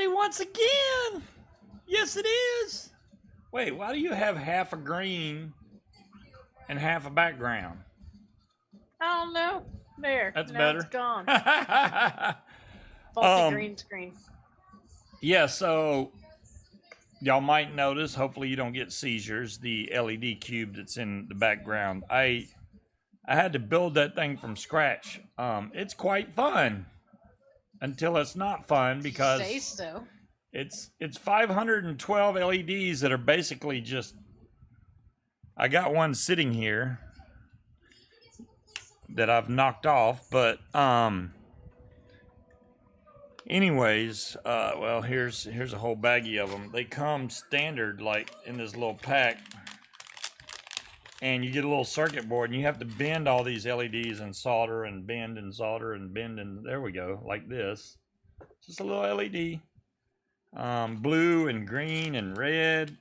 Hey, once again! Yes, it is! Wait, why do you have half a green and half a background? I don't know. There. That's now better. It's gone. Faulty green screen. Yeah, so y'all might notice, hopefully you don't get seizures, the LED cube that's in the background. I had to build that thing from scratch. It's quite fun until it's not fun because Say so. it's 512 LEDs that are basically just. I got one sitting here that I've knocked off, but anyways, well, here's a whole baggie of them. They come standard, like in this little pack, and you get a little circuit board, and you have to bend all these LEDs and solder and bend and solder and bend, and there we go, like this. Just a little LED, blue and green and red.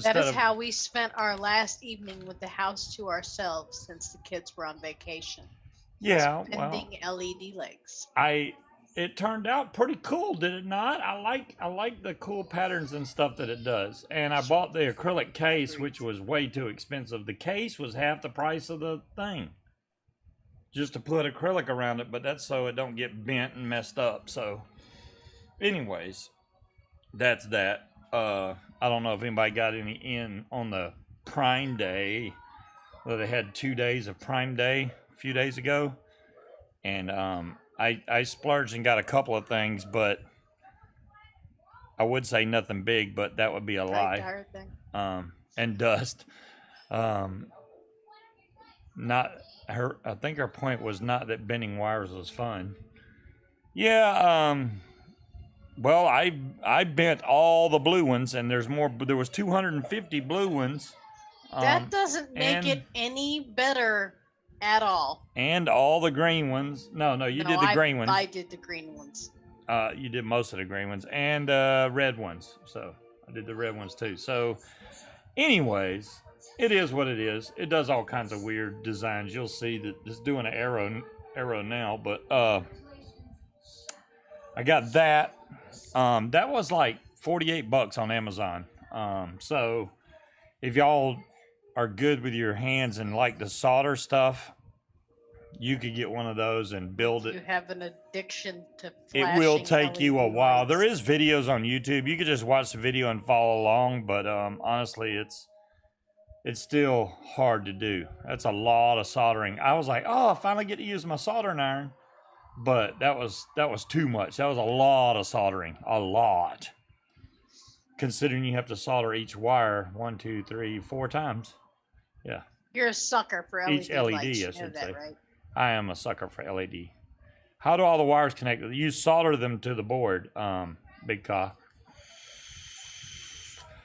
That is how we spent our last evening with the house to ourselves since the kids were on vacation. Yeah, bending LED legs. It turned out pretty cool, did it not? I like the cool patterns and stuff that it does. And I bought the acrylic case, which was way too expensive. The case was half the price of the thing, just to put acrylic around it, but that's so it don't get bent and messed up. So anyways, that's that. I don't know if anybody got any in on the Prime Day. Well, they had 2 days of Prime Day a few days ago, and I splurged and got a couple of things, but I would say nothing big, but that would be a lie. And dust. Not her. I think her point was not that bending wires was fun. Yeah. Well, I bent all the blue ones, and there's more. There was 250 blue ones. That doesn't make it any better at all. And all the green ones. No, you did the green ones. I did the green ones. You did most of the green ones and red ones. So I did the red ones too. So, anyways, it is what it is. It does all kinds of weird designs. You'll see that it's doing an arrow now, but I got that. That was like $48 on Amazon. So if y'all are good with your hands and like the solder stuff, you could get one of those and build it. You have an addiction to flashing. It will take LED you a while. lights. There is videos on YouTube. You could just watch the video and follow along, but honestly, it's still hard to do. That's a lot of soldering. I was like, oh, I finally get to use my soldering iron. But that was too much. That was a lot of soldering. A lot. Considering you have to solder each wire 1, 2, 3, 4 times. Yeah. You're a sucker for LED each LED, lights. I should say. Right? I am a sucker for LED. How do all the wires connect? You solder them to the board, Big Ka.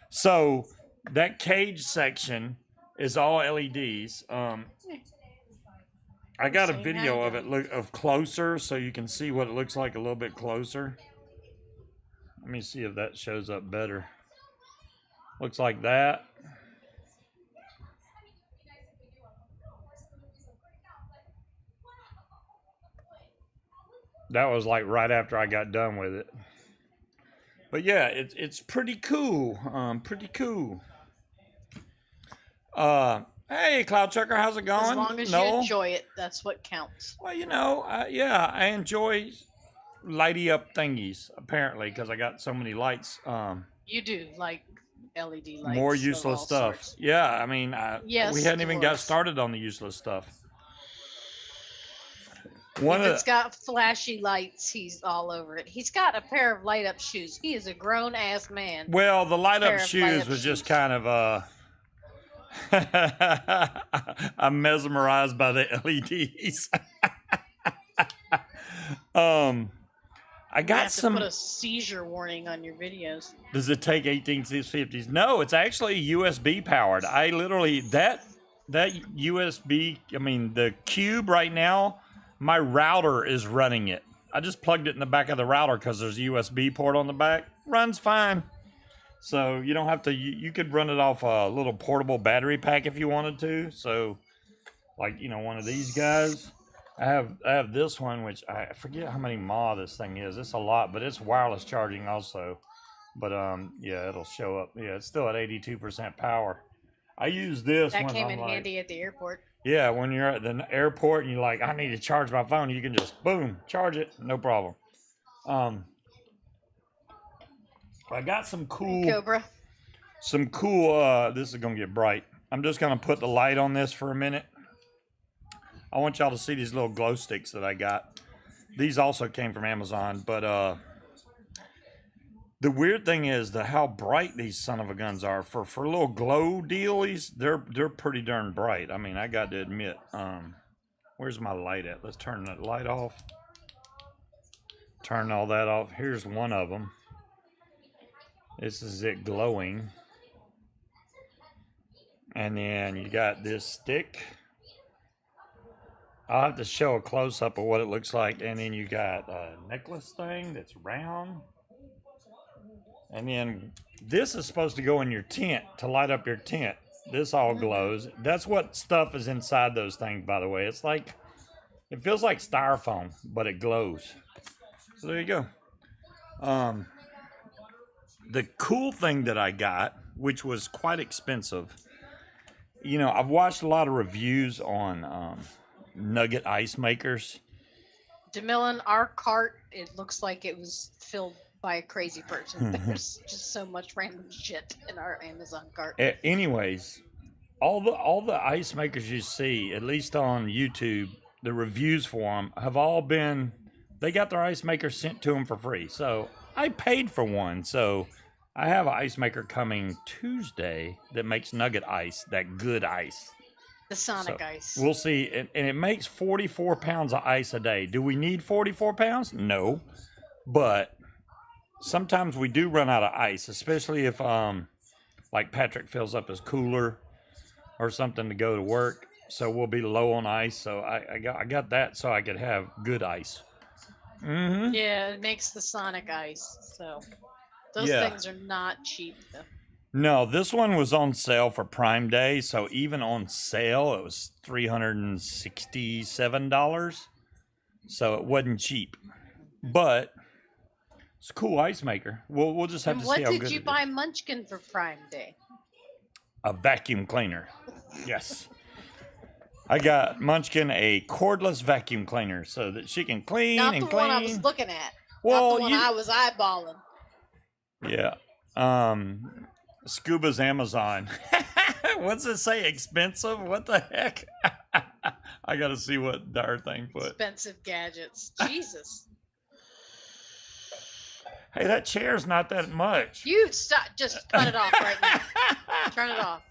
So that cage section is all LEDs. I got a video of it of closer, so you can see what it looks like a little bit closer. Let me see if that shows up better. Looks like that. That was like right after I got done with it. But yeah, it's pretty cool. Pretty cool. Hey, Cloud Chucker, how's it going? As long as you enjoy it, that's what counts. Well, yeah, I enjoy lighty up thingies, apparently, because I got so many lights. You do, like LED lights. More useless stuff. Sorts. Yeah, I mean, yes, we hadn't even got started on the useless stuff. If it's got flashy lights, he's all over it. He's got a pair of light-up shoes. He is a grown-ass man. Well, the light-up shoes was just kind of... I'm mesmerized by the LEDs. I got some. Put a seizure warning on your videos. Does it take 1850s? No, it's actually USB powered. I literally that USB. I mean, the cube right now. My router is running it. I just plugged it in the back of the router because there's a USB port on the back. Runs fine. So you don't have to, you could run it off a little portable battery pack if you wanted to. So like, one of these guys. I have this one, which I forget how many mAh this thing is. It's a lot, but it's wireless charging also. But yeah, it'll show up. Yeah, it's still at 82% power. I use this That when came I'm in like, handy at the airport. yeah, when you're at the airport and you're like, I need to charge my phone, you can just boom, charge it, no problem. I got some cool, Cobra. this is gonna get bright. I'm just gonna put the light on this for a minute. I want y'all to see these little glow sticks that I got. These also came from Amazon, but the weird thing is how bright these son of a guns are for little glow dealies. They're pretty darn bright. I mean, I got to admit. Where's my light at? Let's turn that light off. Turn all that off. Here's one of them. This is it glowing. And then you got this stick. I'll have to show a close-up of what it looks like. And then you got a necklace thing that's round. And then this is supposed to go in your tent to light up your tent. This all glows. That's what stuff is inside those things, by the way. It's like, it feels like styrofoam, but it glows. So there you go. The cool thing that I got, which was quite expensive, you know, I've watched a lot of reviews on nugget ice makers. DeMillan, our cart, it looks like it was filled by a crazy person. There's just so much random shit in our Amazon cart. Anyways, all the ice makers you see, at least on YouTube, the reviews for them have all been, they got their ice maker sent to them for free. So I paid for one. So I have an ice maker coming Tuesday that makes nugget ice, that good ice. The Sonic ice. We'll see. And it makes 44 pounds of ice a day. Do we need 44 pounds? No. But sometimes we do run out of ice, especially if like Patrick fills up his cooler or something to go to work. So we'll be low on ice. So I got that so I could have good ice. Mm-hmm. Yeah, it makes the Sonic ice. So those things are not cheap though. No, this one was on sale for Prime Day. So even on sale, it was $367. So it wasn't cheap. But it's a cool ice maker. We'll just have to see how good it is. What did you buy Munchkin for Prime Day? A vacuum cleaner. Yes. I got Munchkin a cordless vacuum cleaner so that she can clean Not and the clean. one I was looking at. Well, Not the one I was eyeballing. Yeah. Scuba's Amazon. What's it say? Expensive? What the heck? I gotta see what our thing put. Expensive gadgets. Jesus. Hey, that chair's not that much. You stop. Just cut it off right now. Turn it off.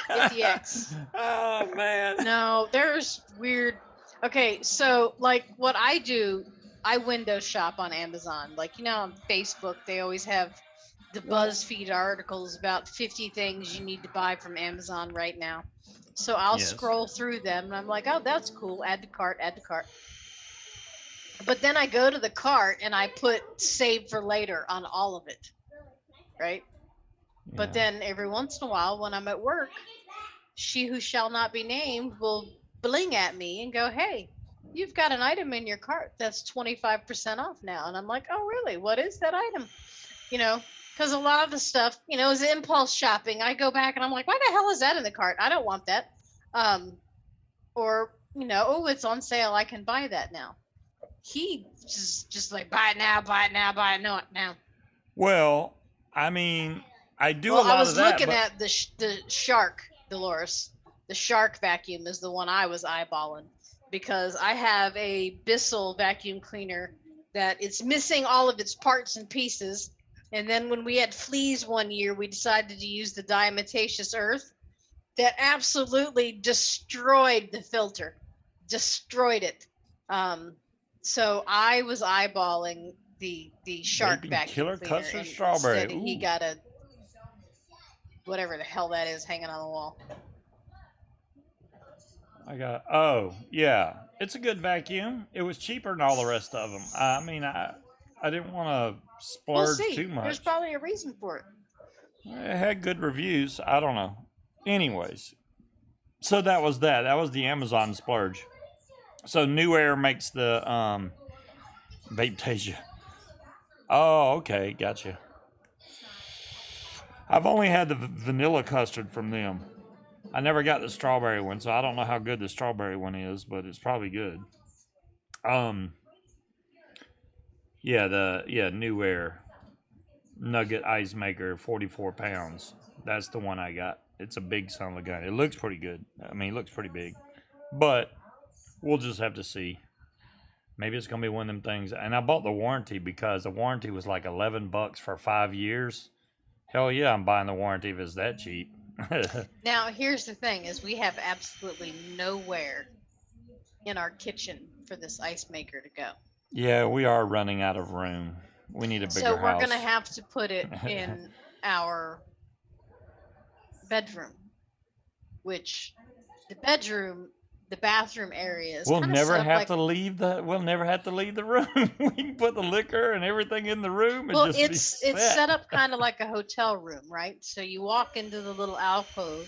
Get the X. Oh, man. No, there's weird. Okay, so like what I do, I window shop on Amazon. Like, you know, on Facebook, they always have the BuzzFeed articles about 50 things you need to buy from Amazon right now. So I'll scroll through them and I'm like, oh, that's cool. Add to cart, add to cart. But then I go to the cart and I put save for later on all of it. Right? Yeah. But then every once in a while when I'm at work, she who shall not be named will bling at me and go, hey, you've got an item in your cart that's 25% off now. And I'm like, oh, really? What is that item? You know, because a lot of the stuff, you know, is impulse shopping. I go back and I'm like, why the hell is that in the cart? I don't want that. Or, you know, oh, it's on sale. I can buy that now. He just like, buy it now, buy it now, buy it now. Well, I mean, I do a lot of that. I was looking at the Shark, Dolores. The Shark vacuum is the one I was eyeballing because I have a Bissell vacuum cleaner that it's missing all of its parts and pieces. And then when we had fleas one year, we decided to use the diatomaceous earth that absolutely destroyed the filter, destroyed it. So I was eyeballing the Shark vacuum killer cleaner. Custard strawberry. He got a whatever the hell that is hanging on the wall. Oh yeah, it's a good vacuum. It was cheaper than all the rest of them. I mean, I didn't want to splurge too much. There's probably a reason for it. It had good reviews. I don't know. Anyways, so that was that. That was the Amazon splurge. So New Air makes the vape tasia. Oh, okay, gotcha. I've only had the vanilla custard from them. I never got the strawberry one, so I don't know how good the strawberry one is, but it's probably good. Yeah, New Air Nugget Ice Maker, 44 pounds. That's the one I got. It's a big son of a gun. It looks pretty good. I mean, it looks pretty big, but we'll just have to see. Maybe it's gonna be one of them things. And I bought the warranty because the warranty was like $11 for 5 years. Hell yeah, I'm buying the warranty if it's that cheap. Now, here's the thing: is we have absolutely nowhere in our kitchen for this ice maker to go. Yeah, we are running out of room. We need a bigger So we're house. gonna have to put it in our bedroom, which the bathroom area is. We'll kinda never set up have like, to leave the. We'll never have to leave the room. We can put the liquor and everything in the room. And Well, just it's be set up kind of like a hotel room, right? So you walk into the little alcove,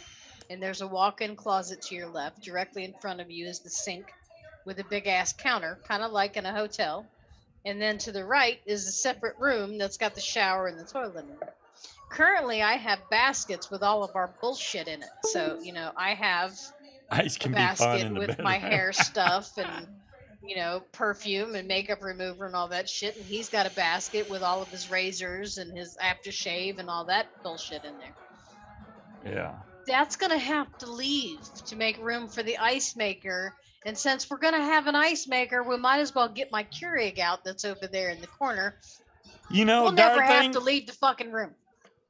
and there's a walk-in closet to your left. Directly in front of you is the sink with a big ass counter, kind of like in a hotel. And then to the right is a separate room that's got the shower and the toilet in it. Currently, I have baskets with all of our bullshit in it. So, I have Ice a can be fun basket in the with bedroom. my hair stuff and, perfume and makeup remover and all that shit. And he's got a basket with all of his razors and his aftershave and all that bullshit in there. Yeah. That's going to have to leave to make room for the ice maker. And since we're going to have an ice maker, we might as well get my Keurig out that's over there in the corner. We'll never have to leave the fucking room.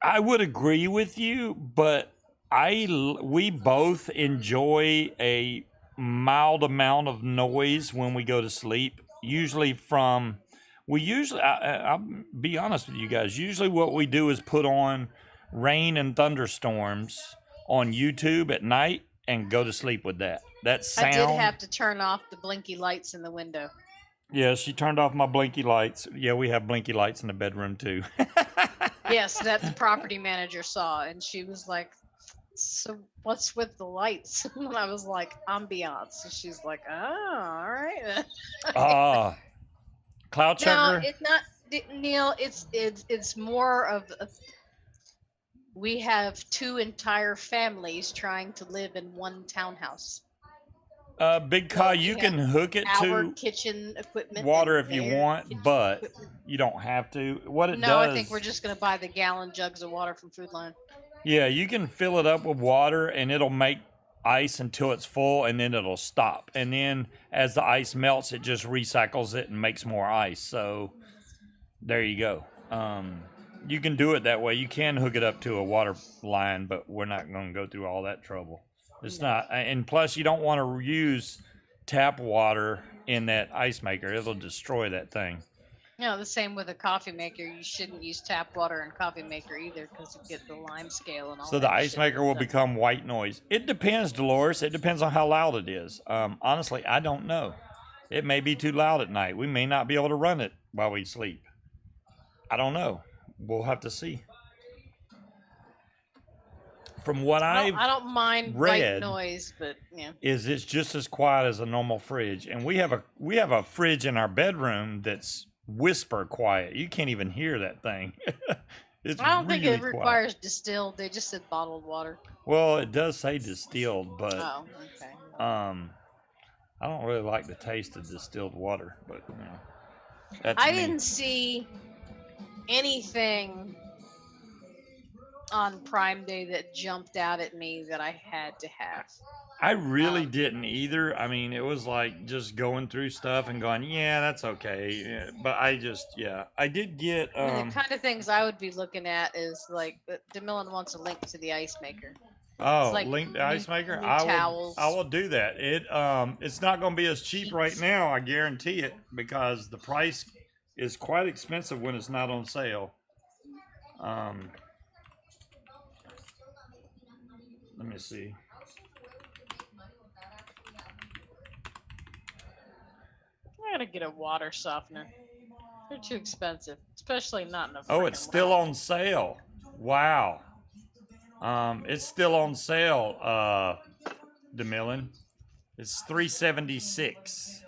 I would agree with you, but we both enjoy a mild amount of noise when we go to sleep. I'll be honest with you guys. Usually, what we do is put on rain and thunderstorms on YouTube at night and go to sleep with that. That sound. I did have to turn off the blinky lights in the window. Yeah, she turned off my blinky lights. Yeah, we have blinky lights in the bedroom too. Yes, that the property manager saw, and she was like, "So what's with the lights?" And I was like, "Ambiance." And she's like, "Oh, all right." Cloud checker. No, it's not, Neil. It's more of we have two entire families trying to live in one townhouse. Big Kai, you can hook it our to kitchen equipment water if you want, but you don't have to. What it does. No, I think we're just gonna buy the gallon jugs of water from Food Line. Yeah, you can fill it up with water and it'll make ice until it's full and then it'll stop. And then as the ice melts, it just recycles it and makes more ice. So there you go. You can do it that way. You can hook it up to a water line, but we're not going to go through all that trouble. It's not. And plus, you don't want to use tap water in that ice maker. It'll destroy that thing. The same with a coffee maker. You shouldn't use tap water in coffee maker either because you get the lime scale and all that. So the ice maker will become white noise. It depends, Dolores. It depends on how loud it is. Honestly, I don't know. It may be too loud at night. We may not be able to run it while we sleep. I don't know. We'll have to see. From what I don't mind white noise, but is it's just as quiet as a normal fridge, and we have a fridge in our bedroom that's whisper quiet. You can't even hear that thing. I don't think it requires distilled. They just said bottled water. Well, it does say distilled, but okay. I don't really like the taste of distilled water, but I didn't see anything on Prime Day that jumped out at me that I had to have. I really didn't either. I mean, it was like just going through stuff and going, yeah, that's okay. Yeah, but I did get. The kind of things I would be looking at is like, DeMillan wants a link to the ice maker. Oh, link the ice maker. I will do that. It's not going to be as cheap right now. I guarantee it, because the price is quite expensive when it's not on sale. Let me see. I gotta get a water softener. They're too expensive, especially not in a. Oh, it's still on sale. Wow. It's still on sale, DeMillan. It's $3.76.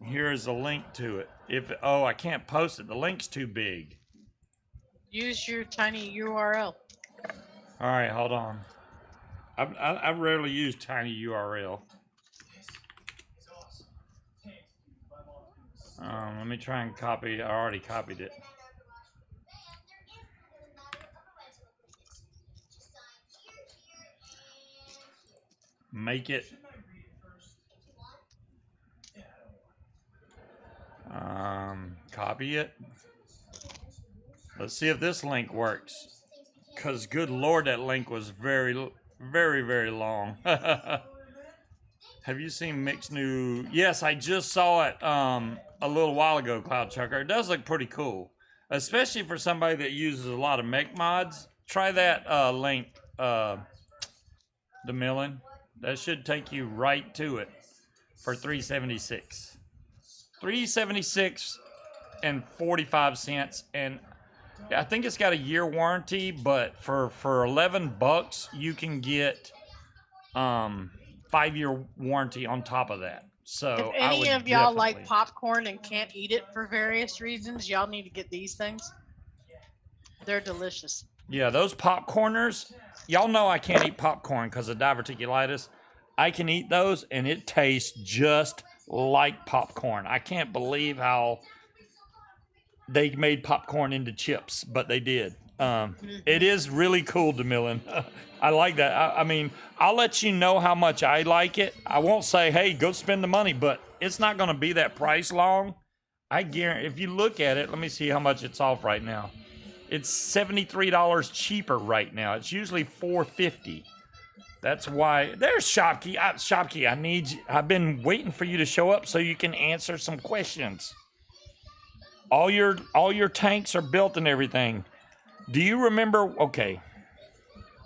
Here is a link to it. I can't post it. The link's too big. Use your tiny URL. All right, hold on. I rarely use tiny URL. Let me try and copy. I already copied it. Make it. Copy it. Let's see if this link works. Because good Lord, that link was very, very, very long. Have you seen Mick's new? Yes, I just saw it a little while ago, Cloud Chucker. It does look pretty cool. Especially for somebody that uses a lot of mech mods. Try that link, DeMillan. That should take you right to it for $3.76. $3.76 and 45 cents. And I think it's got a year warranty, but for $11 you can get 5-year warranty on top of that. So if any of y'all like popcorn and can't eat it for various reasons, y'all need to get these things. They're delicious. Yeah, those popcorners, y'all know I can't eat popcorn because of diverticulitis. I can eat those and it tastes just like popcorn. I can't believe how they made popcorn into chips, but they did. It is really cool, DeMillan. I like that. I mean, I'll let you know how much I like it. I won't say, hey, go spend the money, but it's not going to be that price long. I guarantee, if you look at it, let me see how much it's off right now. It's $73 cheaper right now. It's usually $4.50. That's why. There's Shopkey. Shopkey, I need you. I've been waiting for you to show up so you can answer some questions. All your tanks are built and everything. Do you remember? Okay,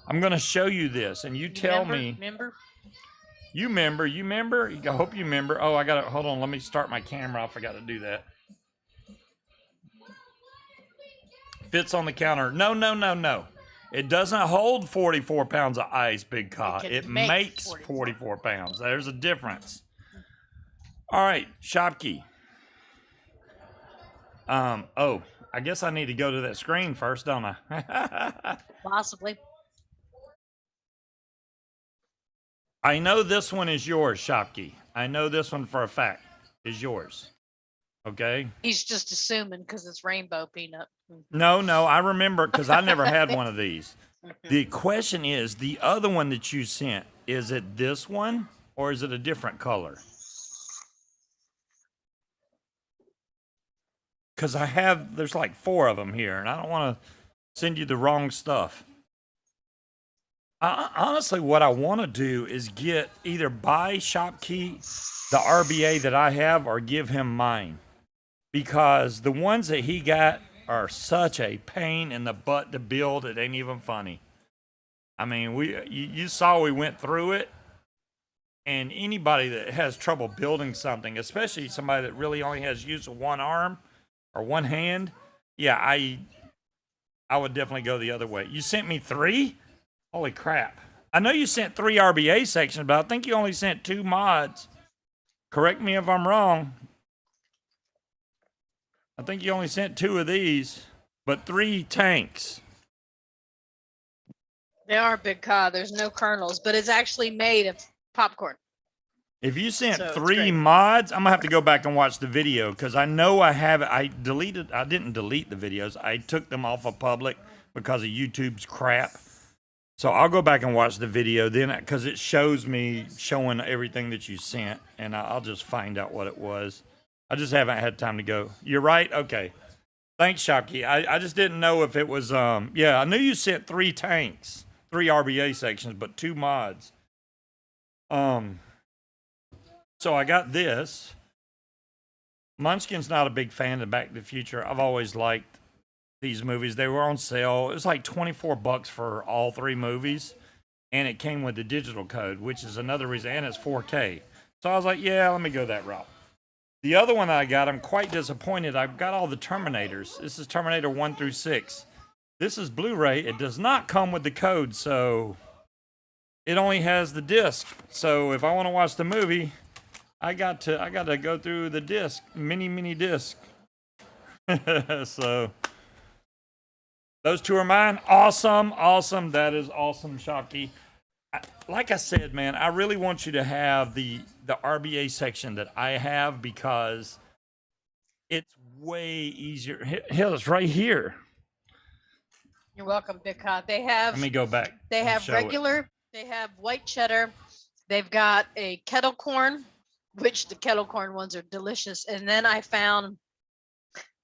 I'm gonna show you this, and you tell me. Remember? You remember? I hope you remember. Oh, I gotta hold on. Let me start my camera. I forgot to do that. Fits on the counter. No. It doesn't hold 44 pounds of ice, Big Ka. It makes 44 pounds. There's a difference. All right, Shopkey. Oh, I guess I need to go to that screen first, don't I? Possibly. I know this one is yours, Shopkey. I know this one for a fact is yours. Okay? He's just assuming because it's rainbow peanut. No, I remember because I never had one of these. The question is, the other one that you sent, is it this one or is it a different color? Because there's like 4 of them here, and I don't want to send you the wrong stuff. Honestly, what I want to do is either buy Shopkey the RBA that I have or give him mine. Because the ones that he got are such a pain in the butt to build, it ain't even funny. I mean, you saw we went through it, and anybody that has trouble building something, especially somebody that really only has use of one arm, or one hand, yeah, I would definitely go the other way. You sent me 3? Holy crap. I know you sent 3 RBA sections, but I think you only sent 2 mods. Correct me if I'm wrong. I think you only sent 2 of these, but 3 tanks. They are Big Ka. There's no kernels, but it's actually made of popcorn. If you sent 3 mods, I'm gonna have to go back and watch the video because I know I have it. I didn't delete the videos. I took them off of public because of YouTube's crap. So I'll go back and watch the video then because it shows me showing everything that you sent, and I'll just find out what it was. I just haven't had time to go. You're right. Okay. Thanks, Shopkey. I just didn't know if it was yeah. I knew you sent 3 tanks, 3 RBA sections, but 2 mods. So I got this. Munchkin's not a big fan of Back to the Future. I've always liked these movies. They were on sale. It was like $24 for all 3 movies. And it came with the digital code, which is another reason. And it's 4K. So I was like, yeah, let me go that route. The other one that I got, I'm quite disappointed. I've got all the Terminators. This is Terminator 1 through 6. This is Blu-ray. It does not come with the code, so it only has the disc. So if I want to watch the movie, I got to go through the disc, mini disc. So those two are mine. Awesome. That is awesome, Shocky. Like I said, man, I really want you to have the RBA section that I have because it's way easier. Hell, it's right here. You're welcome, Big Hot. They have. Let me go back. They have regular. They have white cheddar. They've got a kettle corn, which the kettle corn ones are delicious. And then I found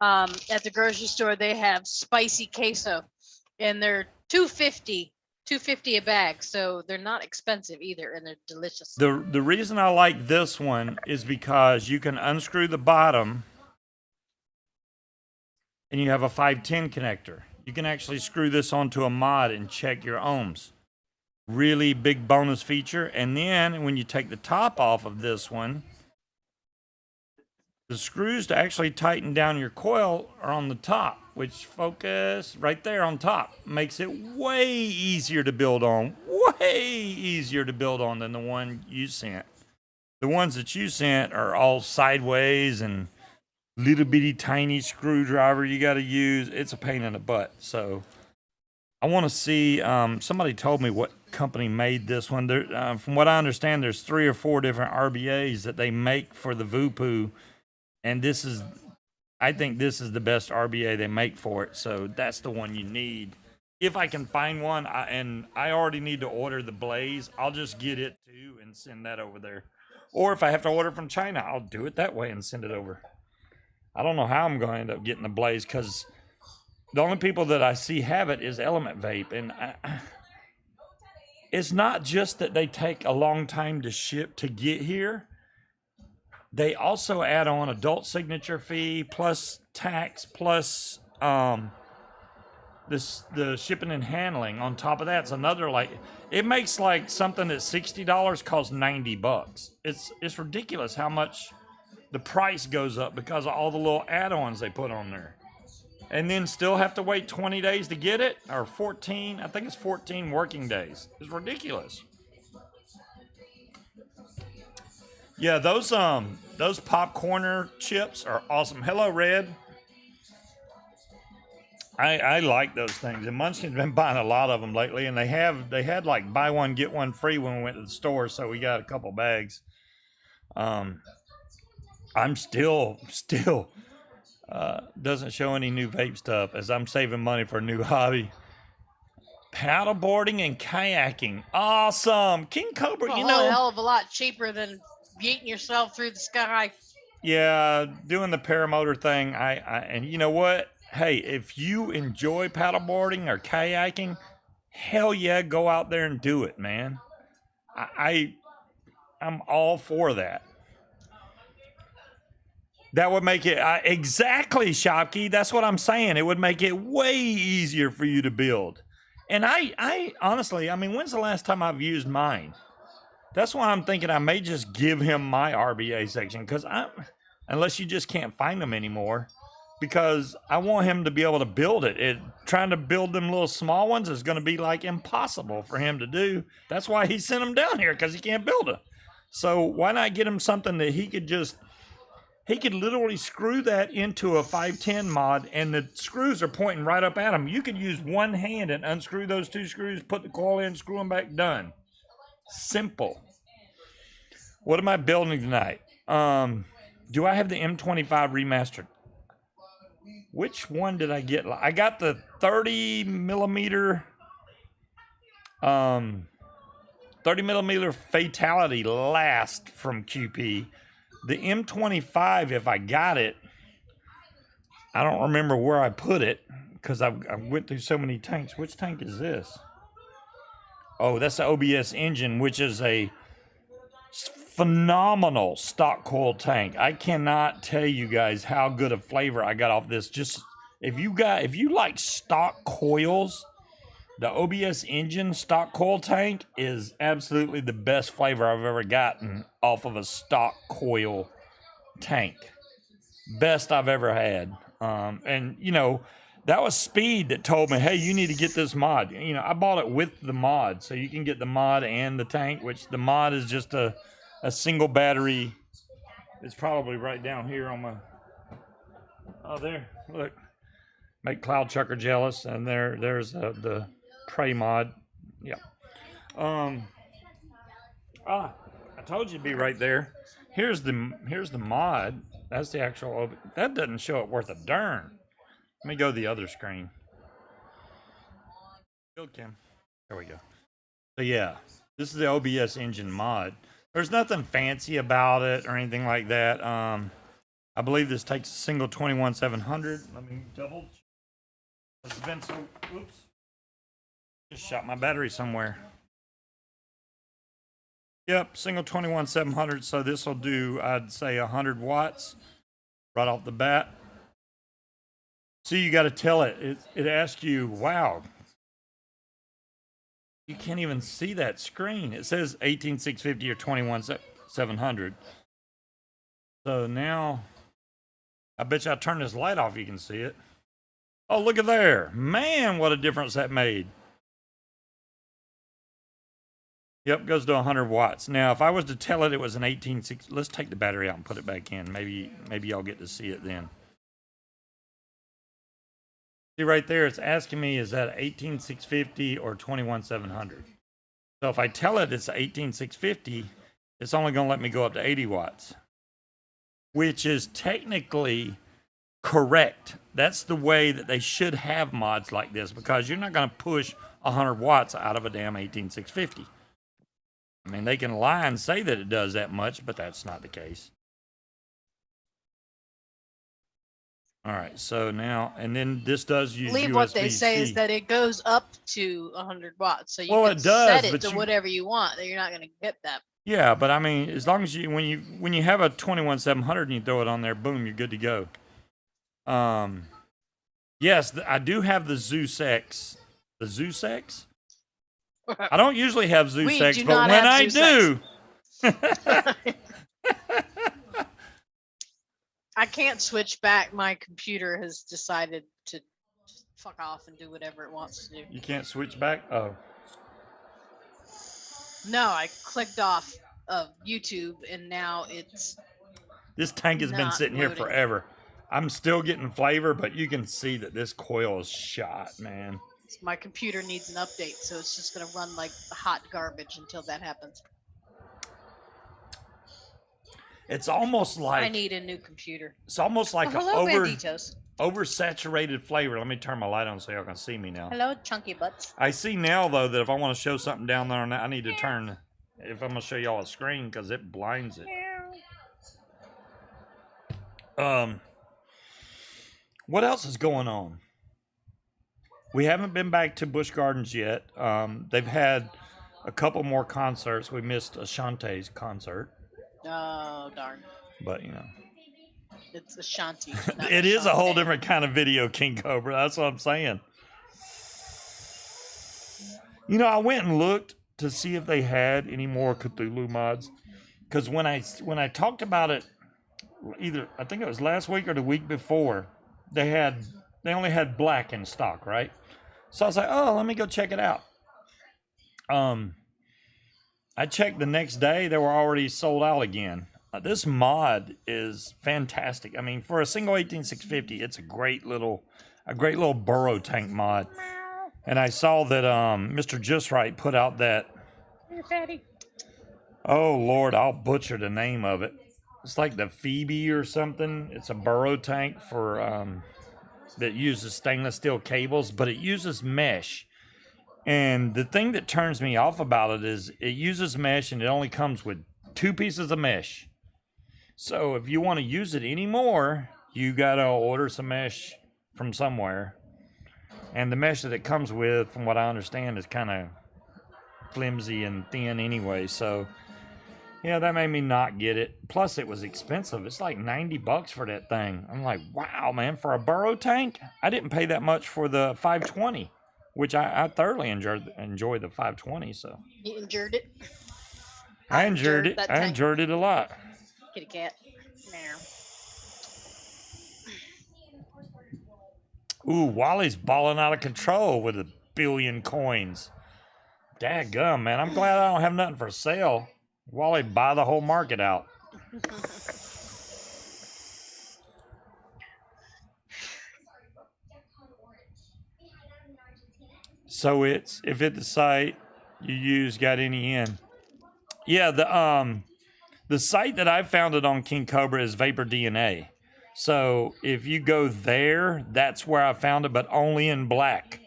at the grocery store they have spicy queso, and they're $2.50 a bag, so they're not expensive either, and they're delicious. The reason I like this one is because you can unscrew the bottom and you have a 510 connector. You can actually screw this onto a mod and check your ohms. Really big bonus feature. And then when you take the top off of this one, the screws to actually tighten down your coil are on the top, which focus right there on top. Makes it way easier to build on. Way easier to build on than the one you sent. The ones that you sent are all sideways and little bitty tiny screwdriver you got to use. It's a pain in the butt. So I want to see, somebody told me what company made this one. There, from what I understand, there's 3 or 4 different RBAs that they make for the Voopoo. And this is, I think this is the best RBA they make for it. So that's the one you need. If I can find one, and I already need to order the Blaze, I'll just get it too and send that over there. Or if I have to order from China, I'll do it that way and send it over. I don't know how I'm going to end up getting the Blaze because the only people that I see have it is Element Vape. And it's not just that they take a long time to ship to get here. They also add on adult signature fee plus tax plus the shipping and handling. On top of that, it's another it makes like something that's $60 costs $90. It's ridiculous how much the price goes up because of all the little add-ons they put on there. And then still have to wait 20 days to get it, or 14. I think it's 14 working days. It's ridiculous. Yeah, those popcorner chips are awesome. Hello, Red. I like those things. And Munchkin's been buying a lot of them lately, and they had like buy one get one free when we went to the store, so we got a couple bags. I'm still doesn't show any new vape stuff as I'm saving money for a new hobby. Paddleboarding and kayaking, awesome. King Cobra, a hell of a lot cheaper than yeeting yourself through the sky. Yeah, doing the paramotor thing. And you know what? Hey, if you enjoy paddleboarding or kayaking, hell yeah, go out there and do it, man. I'm all for that. That would make it exactly, Shopkey. That's what I'm saying. It would make it way easier for you to build. And I honestly, I mean, when's the last time I've used mine? That's why I'm thinking I may just give him my RBA section, because unless you just can't find them anymore, because I want him to be able to build it. Trying to build them little small ones is going to be like impossible for him to do. That's why he sent them down here, because he can't build it. So why not get him something that he could literally screw that into a 510 mod, and the screws are pointing right up at him. You could use one hand and unscrew those 2 screws, put the coil in, screw them back, done. Simple. What am I building tonight? Do I have the M25 remastered? Which one did I get? I got the 30 millimeter Fatality last from QP. The M25, if I got it, I don't remember where I put it because I went through so many tanks. Which tank is this? Oh, that's the OBS engine, which is a phenomenal stock coil tank. I cannot tell you guys how good a flavor I got off this. Just if you like stock coils, the OBS engine stock coil tank is absolutely the best flavor I've ever gotten off of a stock coil tank. Best I've ever had. And you know, That was Speed that told me, hey, you need to get this mod. You know, I bought it with the mod, so you can get the mod and the tank, which the mod is just a single battery. It's probably right down here on my... Oh, there. Look. Make Cloud Chucker jealous, and there's the Prey mod. Yeah. I told you it'd be right there. Here's the mod. That's the actual... That doesn't show it worth a darn. Let me go to the other screen. Kim. There we go. So yeah, this is the OBS engine mod. There's nothing fancy about it or anything like that. I believe this takes a single 21700. Let me double. It's been so. Oops. Just shot my battery somewhere. Yep, single 21700. So this will do, I'd say, 100 watts right off the bat. See, you got to tell it. It asks you, wow. You can't even see that screen. It says 18650 or 21700. So now, I bet you I turn this light off, you can see it. Oh, look at there. Man, what a difference that made. Yep, goes to 100 watts. Now, if I was to tell it it was an 186, let's take the battery out and put it back in. Maybe y'all get to see it then. See right there, it's asking me, is that 18650 or 21700? So if I tell it it's 18650, it's only going to let me go up to 80 watts, which is technically correct. That's the way that they should have mods like this, because you're not going to push 100 watts out of a damn 18650. I mean, they can lie and say that it does that much, but that's not the case. All right, so now, and then this does use believe USB-C. what they say is that it goes up to 100 watts, so you Well, can it does, set it but to whatever you want. You're not going to get that. Yeah, but I mean, as long as when you have a 21700 and you throw it on there, boom, you're good to go. Yes, I do have the Zeus X. The Zeus X? I don't usually have Zeus X, but when I do, I can't switch back. My computer has decided to fuck off and do whatever it wants to do. You can't switch back? Oh. No, I clicked off of YouTube and now it's... This tank has been sitting here forever. I'm still getting flavor, but you can see that this coil is shot, man. My computer needs an update, so it's just going to run like hot garbage until that happens. It's almost like... I need a new computer. It's almost like hello, an Banditos. Oversaturated flavor. Let me turn my light on so y'all can see me now. Hello, chunky butts. I see now, though, that if I want to show something down there, I need to turn... If I'm going to show y'all a screen, because it blinds it. What else is going on? We haven't been back to Busch Gardens yet. They've had a couple more concerts. We missed Ashante's concert. Oh, darn. But, you know. It's Ashanti. It is a whole different kind of video, King Cobra. That's what I'm saying. You know, I went and looked to see if they had any more Cthulhu mods. Because when I talked about it, either I think it was last week or the week before, they only had black in stock, right? So I was like, oh, let me go check it out. I checked the next day, they were already sold out again. This mod is fantastic. I mean, for a single 18650, it's a great little burrow tank mod. And I saw that Mr. Just Right put out that. Hey, fatty. Oh Lord, I'll butcher the name of it. It's like the Phoebe or something. It's a burrow tank for that uses stainless steel cables, but it uses mesh. And the thing that turns me off about it is it uses mesh and it only comes with 2 pieces of mesh. So if you want to use it anymore, you gotta order some mesh from somewhere. And the mesh that it comes with, from what I understand, is kind of flimsy and thin anyway. So yeah, that made me not get it. Plus, it was expensive. It's like $90 for that thing. I'm like, wow, man, for a burrow tank? I didn't pay that much for the 520, which I thoroughly enjoy the 520. So you endured it? I endured it. I endured it a lot. Kitty cat. Meow. Ooh, Wally's balling out of control with 1,000,000,000 coins. Dadgum, man. I'm glad I don't have nothing for sale. Wally buy the whole market out. So it's if it's the site you use got any in. Yeah, the site that I found it on King Cobra is Vapor DNA. So if you go there, that's where I found it, but only in black.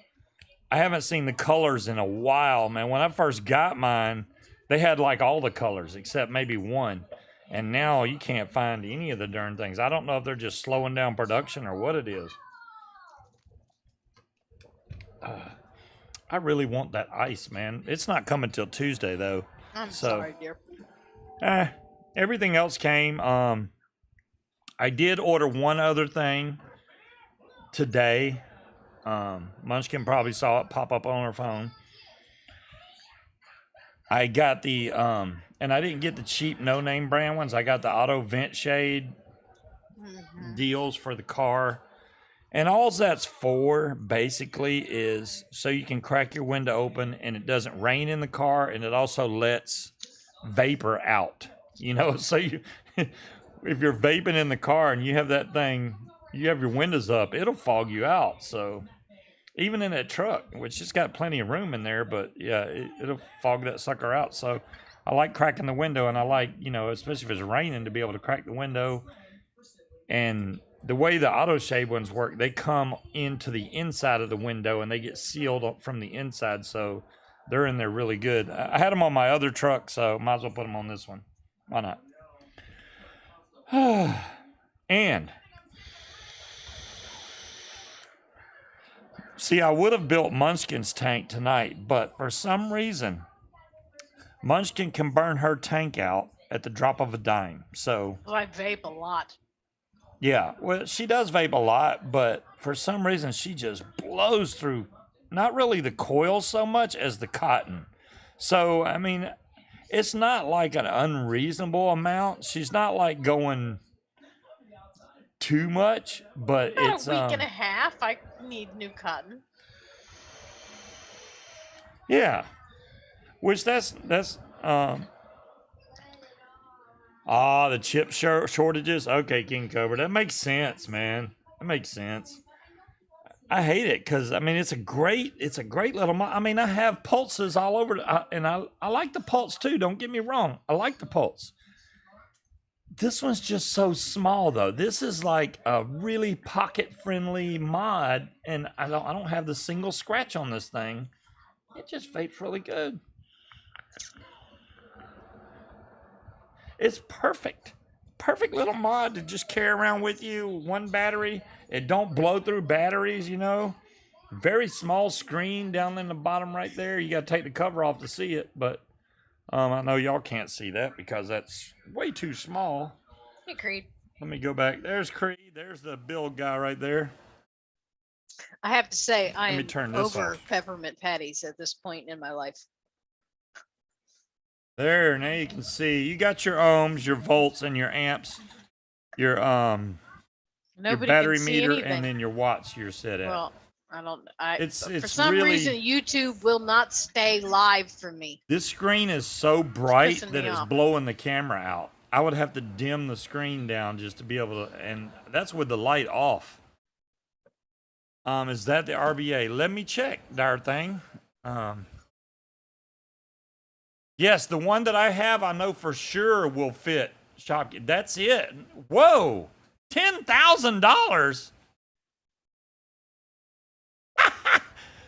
I haven't seen the colors in a while, man. When I first got mine, they had like all the colors except maybe one. And now you can't find any of the darn things. I don't know if they're just slowing down production or what it is. I really want that ice, man. It's not coming till Tuesday though. I'm sorry, dear. Everything else came. I did order one other thing today. Munchkin probably saw it pop up on her phone. I got the and I didn't get the cheap no-name brand ones. I got the auto vent shade deals for the car. And all that's for basically is so you can crack your window open and it doesn't rain in the car, and it also lets vapor out. You know, so you if you're vaping in the car and you have that thing, you have your windows up, it'll fog you out. So even in that truck, which it's got plenty of room in there, but yeah, it'll fog that sucker out. So I like cracking the window, and I like, you know, especially if it's raining, to be able to crack the window. And the way the auto shade ones work, they come into the inside of the window and they get sealed from the inside, so they're in there really good. I had them on my other truck, so might as well put them on this one. Why not? And see, I would have built Munchkin's tank tonight, but for some reason, Munchkin can burn her tank out at the drop of a dime. So Well, I vape a lot. yeah, well, she does vape a lot, but for some reason, she just blows through not really the coil so much as the cotton. So, I mean, it's not like an unreasonable amount. She's not like going too much, but About it's a week and a half. I need new cotton. yeah, which that's the chip shortages. Okay, King Cobra, that makes sense, man. That makes sense. I hate it because I mean it's a great little. I mean I have pulses all over, and I like the pulse too. Don't get me wrong, I like the pulse. This one's just so small though. This is like a really pocket friendly mod, and I don't have the single scratch on this thing. It just vapes really good. It's perfect. Perfect little mod to just carry around with you. One battery. It don't blow through batteries, you know. Very small screen down in the bottom right there. You got to take the cover off to see it, but I know y'all can't see that because that's way too small. Hey, Creed. Let me go back. There's Creed. There's the build guy right there. I have to say, I Let me am turn this over off. peppermint patties at this point in my life. There, now you can see. You got your ohms, your volts, and your amps. Your Nobody battery can see meter, anything. and then your watts you're set at. Well, I don't. It's for some really, reason, YouTube will not stay live for me. this screen is so bright pissing that me it's off. blowing the camera out. I would have to dim the screen down just to be able to, and that's with the light off. Is that the RBA? Let me check, darn thing. Yes, the one that I have, I know for sure will fit shop. That's it. Whoa, $10,000.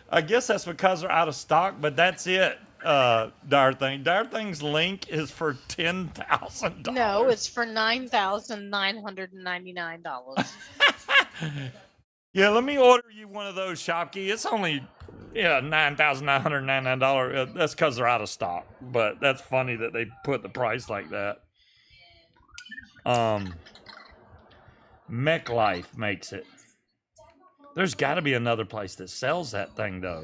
I guess that's because they're out of stock, but that's it. Darthing. Darthing's link is for $10,000. No, it's for $9,999. Yeah, let me order you one of those, Shopkey. It's only $9,999. That's because they're out of stock. But that's funny that they put the price like that. Mech Life makes it. There's got to be another place that sells that thing, though.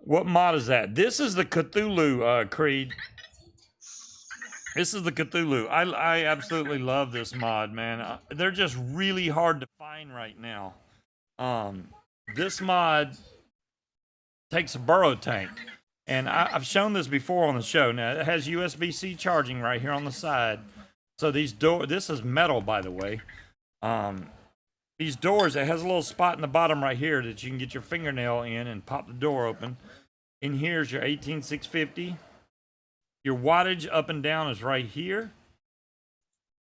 What mod is that? This is the Cthulhu, Creed. This is the Cthulhu. I absolutely love this mod, man. They're just really hard to find right now. This mod takes a burrow tank, and I've shown this before on the show. Now it has USB-C charging right here on the side. So this is metal, by the way. These doors, it has a little spot in the bottom right here that you can get your fingernail in and pop the door open. In here's your 18650. Your wattage up and down is right here.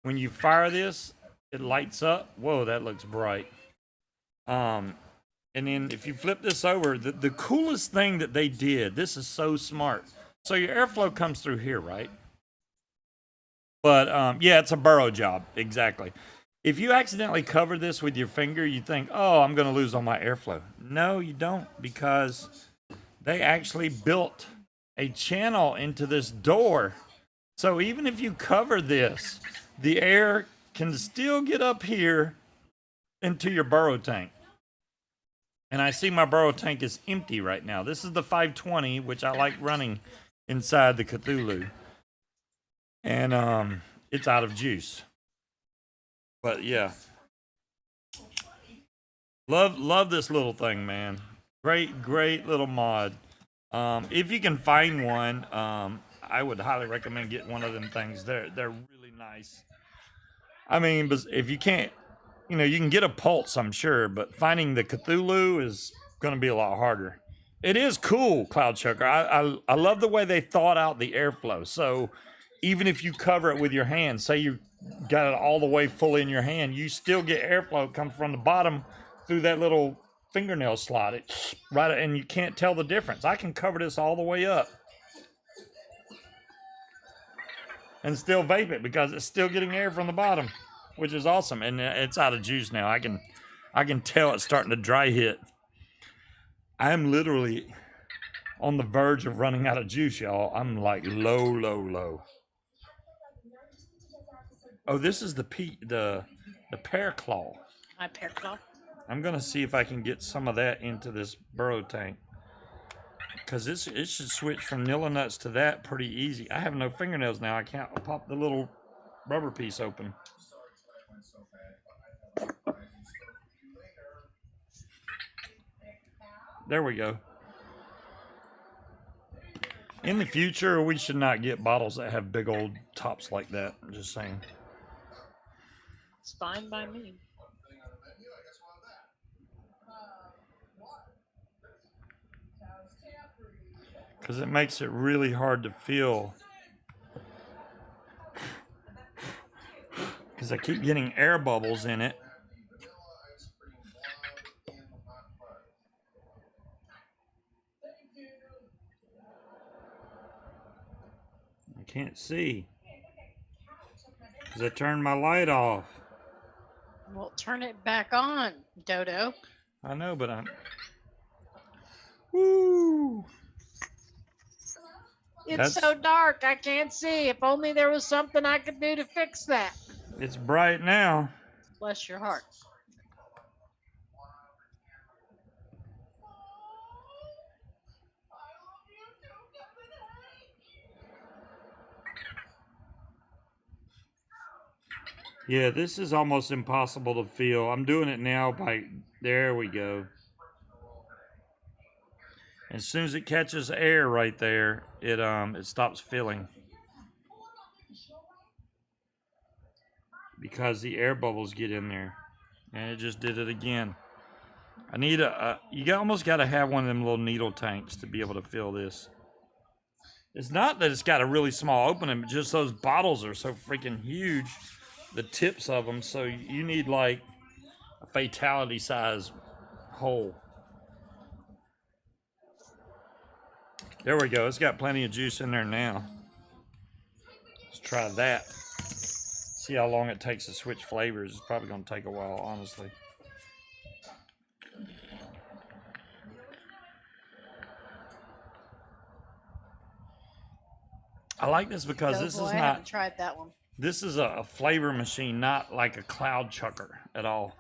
When you fire this, it lights up. Whoa, that looks bright. And then if you flip this over, the coolest thing that they did, this is so smart. So your airflow comes through here, right? But yeah, it's a burrow job, exactly. If you accidentally cover this with your finger, you think, oh, I'm going to lose all my airflow. No, you don't, because they actually built a channel into this door. So even if you cover this, the air can still get up here into your burrow tank. And I see my burrow tank is empty right now. This is the 520, which I like running inside the Cthulhu. And it's out of juice. But yeah. Love this little thing, man. Great little mod. If you can find one, I would highly recommend getting one of them things. They're really nice. I mean, but if you can't, you can get a pulse, I'm sure, but finding the Cthulhu is going to be a lot harder. It is cool, Cloud Chucker. I love the way they thought out the airflow. So even if you cover it with your hand, say you got it all the way fully in your hand, you still get airflow come from the bottom through that little fingernail slot. Right, and you can't tell the difference. I can cover this all the way up and still vape it because it's still getting air from the bottom, which is awesome. And it's out of juice now. I can tell it's starting to dry hit. I am literally on the verge of running out of juice, y'all. I'm like low. Oh, this is the pear claw. My pear claw. I'm gonna see if I can get some of that into this burrow tank, because it should switch from Nilla nuts to that pretty easy. I have no fingernails now. I can't pop the little rubber piece open. There we go. In the future, we should not get bottles that have big old tops like that. I'm just saying. It's fine by me. Because it makes it really hard to feel. Because I keep getting air bubbles in it. I can't see. Because I turned my light off. Well, turn it back on, Dodo. I know, but I'm... Woo! It's so dark, I can't see. If only there was something I could do to fix that. It's bright now. Bless your heart. Yeah, this is almost impossible to feel. I'm doing it now by... There we go. As soon as it catches air right there, it stops filling. Because the air bubbles get in there. And it just did it again. I need you almost got to have one of them little needle tanks to be able to fill this. It's not that it's got a really small opening, but just those bottles are so freaking huge. The tips of them, so you need like a fatality size hole. There we go. It's got plenty of juice in there now. Let's try that. See how long it takes to switch flavors. It's probably going to take a while, honestly. I like this because this is not... I haven't tried that one. This is a flavor machine, not like a cloud chucker at all.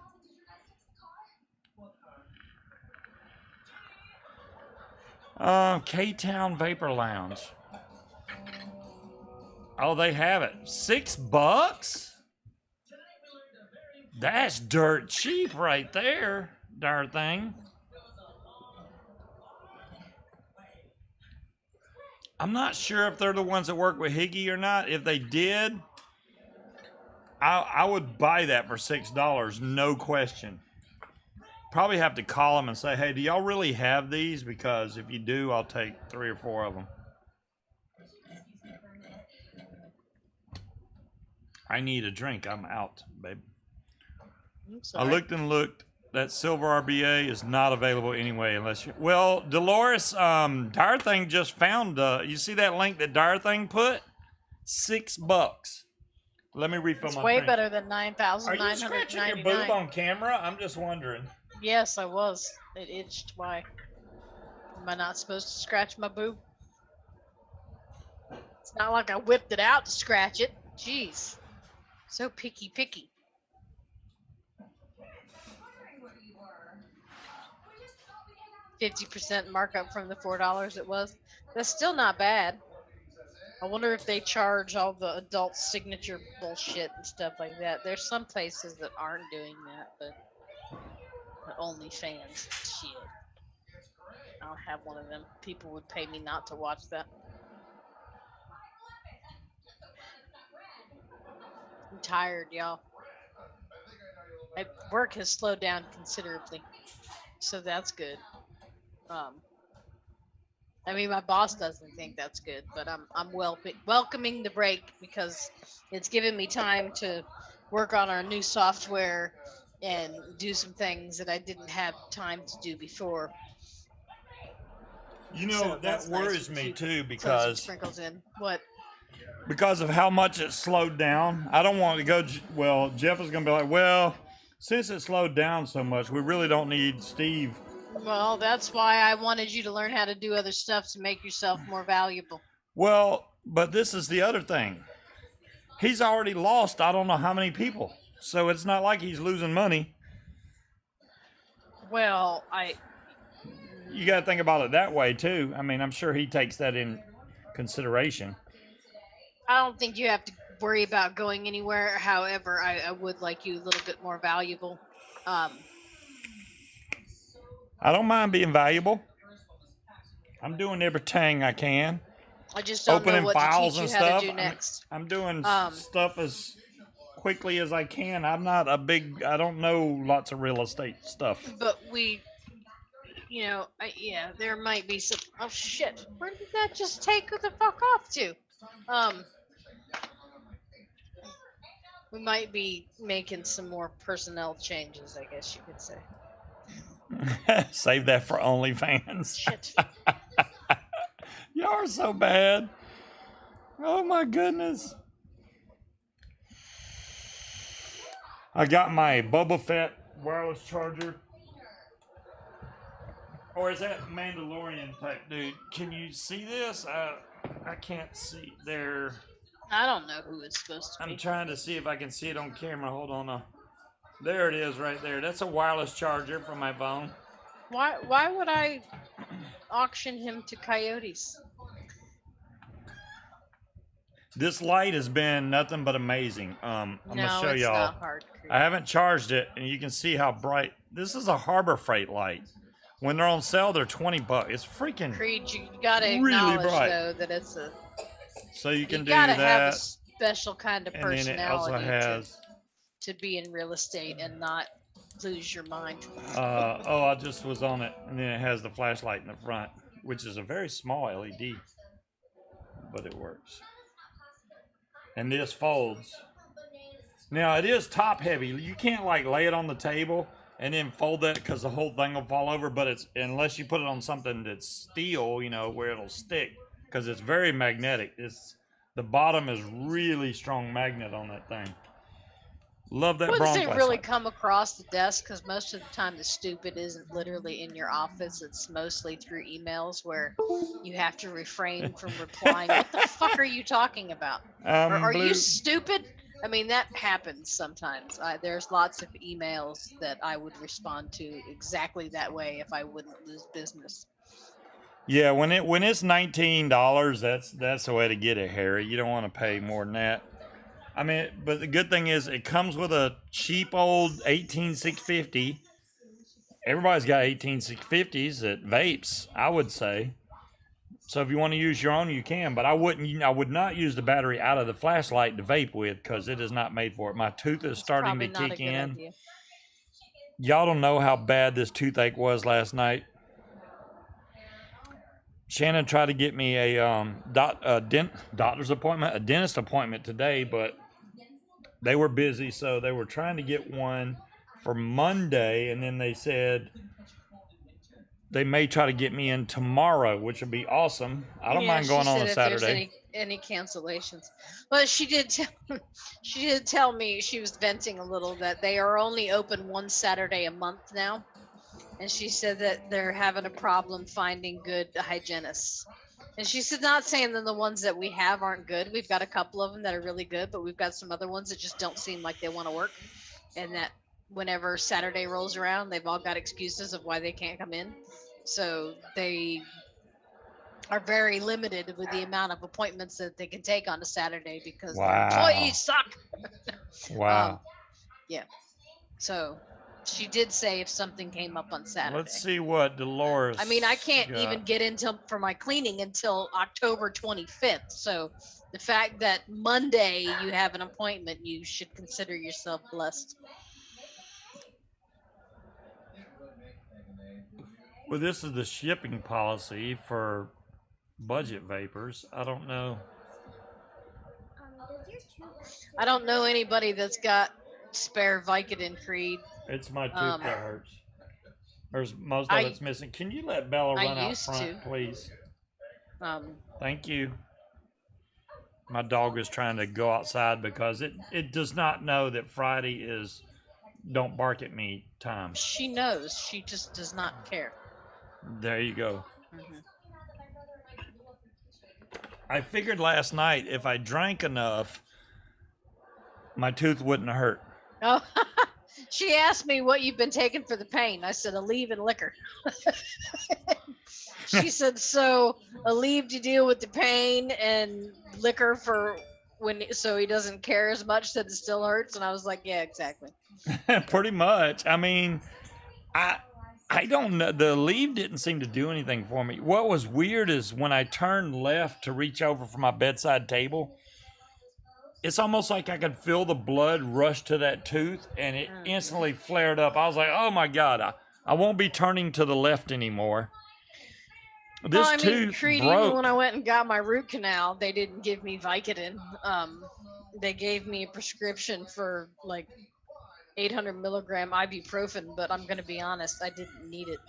K-Town Vapor Lounge. Oh, they have it. $6? That's dirt cheap right there, darn thing. I'm not sure if they're the ones that work with Higgy or not. If they did, I would buy that for $6, no question. Probably have to call them and say, hey, do y'all really have these? Because if you do, I'll take 3 or 4 of them. I need a drink. I'm out, babe. I looked and looked. That silver RBA is not available anyway unless you... Well, Dolores, Dire Thing just found... you see that link that Dire Thing put? $6. Let me refill my way drink. better than $9,999. Are you scratching your boob on camera? I'm just wondering. Yes, I was. It itched. Why? Am I not supposed to scratch my boob? It's not like I whipped it out to scratch it. Jeez. So picky. 50% markup from the $4 it was. That's still not bad. I wonder if they charge all the adult signature bullshit and stuff like that. There's some places that aren't doing that, but OnlyFans shit. I don't have one of them. People would pay me not to watch that. I'm tired, y'all. Work has slowed down considerably, so that's good. I mean, my boss doesn't think that's good, but I'm welcoming the break because it's given me time to work on our new software and do some things that I didn't have time to do before. You know, so that worries me too because sprinkles in what? Because of how much it slowed down. I don't want to go. Well, Jeff is going to be like, well, since it slowed down so much, we really don't need Steve. Well, that's why I wanted you to learn how to do other stuff to make yourself more valuable. Well, but this is the other thing. He's already lost I don't know how many people. So it's not like he's losing money. Well, You got to think about it that way, too. I mean, I'm sure he takes that in consideration. I don't think you have to worry about going anywhere. However, I would like you a little bit more valuable. I don't mind being valuable. I'm doing everything I can. I just don't opening know what files to teach and you how stuff. to do next. I'm doing stuff as quickly as I can. I'm not a big. I don't know lots of real estate stuff. But there might be some. Oh shit! Where did that just take the fuck off to? We might be making some more personnel changes, I guess you could say. Save that for OnlyFans. Shit. Y'all are so bad. Oh my goodness. I got my Boba Fett wireless charger. Or is that Mandalorian type dude? Can you see this? I can't see there. I don't know who it's supposed to be. I'm trying to see if I can see it on camera. Hold on. There it is right there. That's a wireless charger from my phone. Why would I auction him to coyotes? This light has been nothing but amazing. I'm going to show y'all. Not hard. I haven't charged it, and you can see how bright. This is a Harbor Freight light. When they're on sale, they're $20. It's freaking Creed, you gotta really acknowledge bright. Though that it's a. So you can do gotta that. Have a special kind of and then it also personality has. to be in real estate and not lose your mind. I just was on it, and then it has the flashlight in the front, which is a very small LED, but it works. And this folds. Now it is top heavy. You can't like lay it on the table and then fold that because the whole thing will fall over. But it's unless you put it on something that's steel, where it'll stick, because it's very magnetic. The bottom is really strong magnet on that thing. Love that. Wouldn't it really come across the desk? Because most of the time the stupid isn't literally in your office. It's mostly through emails where you have to refrain from replying. What the fuck are you talking about? Are you stupid? I mean, that happens sometimes. There's lots of emails that I would respond to exactly that way if I wouldn't lose business. Yeah, when it's $19, that's the way to get it, Harry. You don't want to pay more than that. I mean, but the good thing is it comes with a cheap old 18650. Everybody's got 18650s at vapes, I would say. So if you want to use your own, you can. But I would not use the battery out of the flashlight to vape with because it is not made for it. My tooth is It's starting probably to not a kick good in. idea. Y'all don't know how bad this toothache was last night. Shannon tried to get me a doctor's appointment, a dentist appointment today, but they were busy, so they were trying to get one for Monday, and then they said they may try to get me in tomorrow, which would be awesome. I don't mind going on a If Saturday. there's any cancellations. But she did tell me, she was venting a little, that they are only open one Saturday a month now. And she said that they're having a problem finding good hygienists. And she said, not saying that the ones that we have aren't good. We've got a couple of them that are really good, but we've got some other ones that just don't seem like they want to work. And that whenever Saturday rolls around, they've all got excuses of why they can't come in. So they are very limited with the amount of appointments that they can take on a Saturday because their employees suck. Wow. Yeah. So she did say if something came up on Saturday. Let's see what Dolores. I mean, I can't even get into for my cleaning until October 25th. So the fact that Monday you have an appointment, you should consider yourself blessed. Well, this is the shipping policy for budget vapors. I don't know. I don't know anybody that's got spare Vicodin, Creed. It's my tooth that hurts. There's most of it's missing. Can you let Bella run out front, please? Thank you. My dog is trying to go outside because it does not know that Friday is don't bark at me time. She knows. She just does not care. There you go. Mm-hmm. I figured last night if I drank enough, my tooth wouldn't hurt. Oh, she asked me what you've been taking for the pain. I said, Aleve and liquor. She said, so Aleve to deal with the pain and liquor for so he doesn't care as much that it still hurts. And I was like, yeah, exactly. Pretty much. I mean, I don't know. The Aleve didn't seem to do anything for me. What was weird is when I turned left to reach over for my bedside table, it's almost like I could feel the blood rush to that tooth, and it instantly flared up. I was like, oh my God, I won't be turning to the left anymore. This tooth Creed, broke. even when I went and got my root canal, they didn't give me Vicodin. They gave me a prescription for like 800 milligram ibuprofen, but I'm going to be honest, I didn't need it.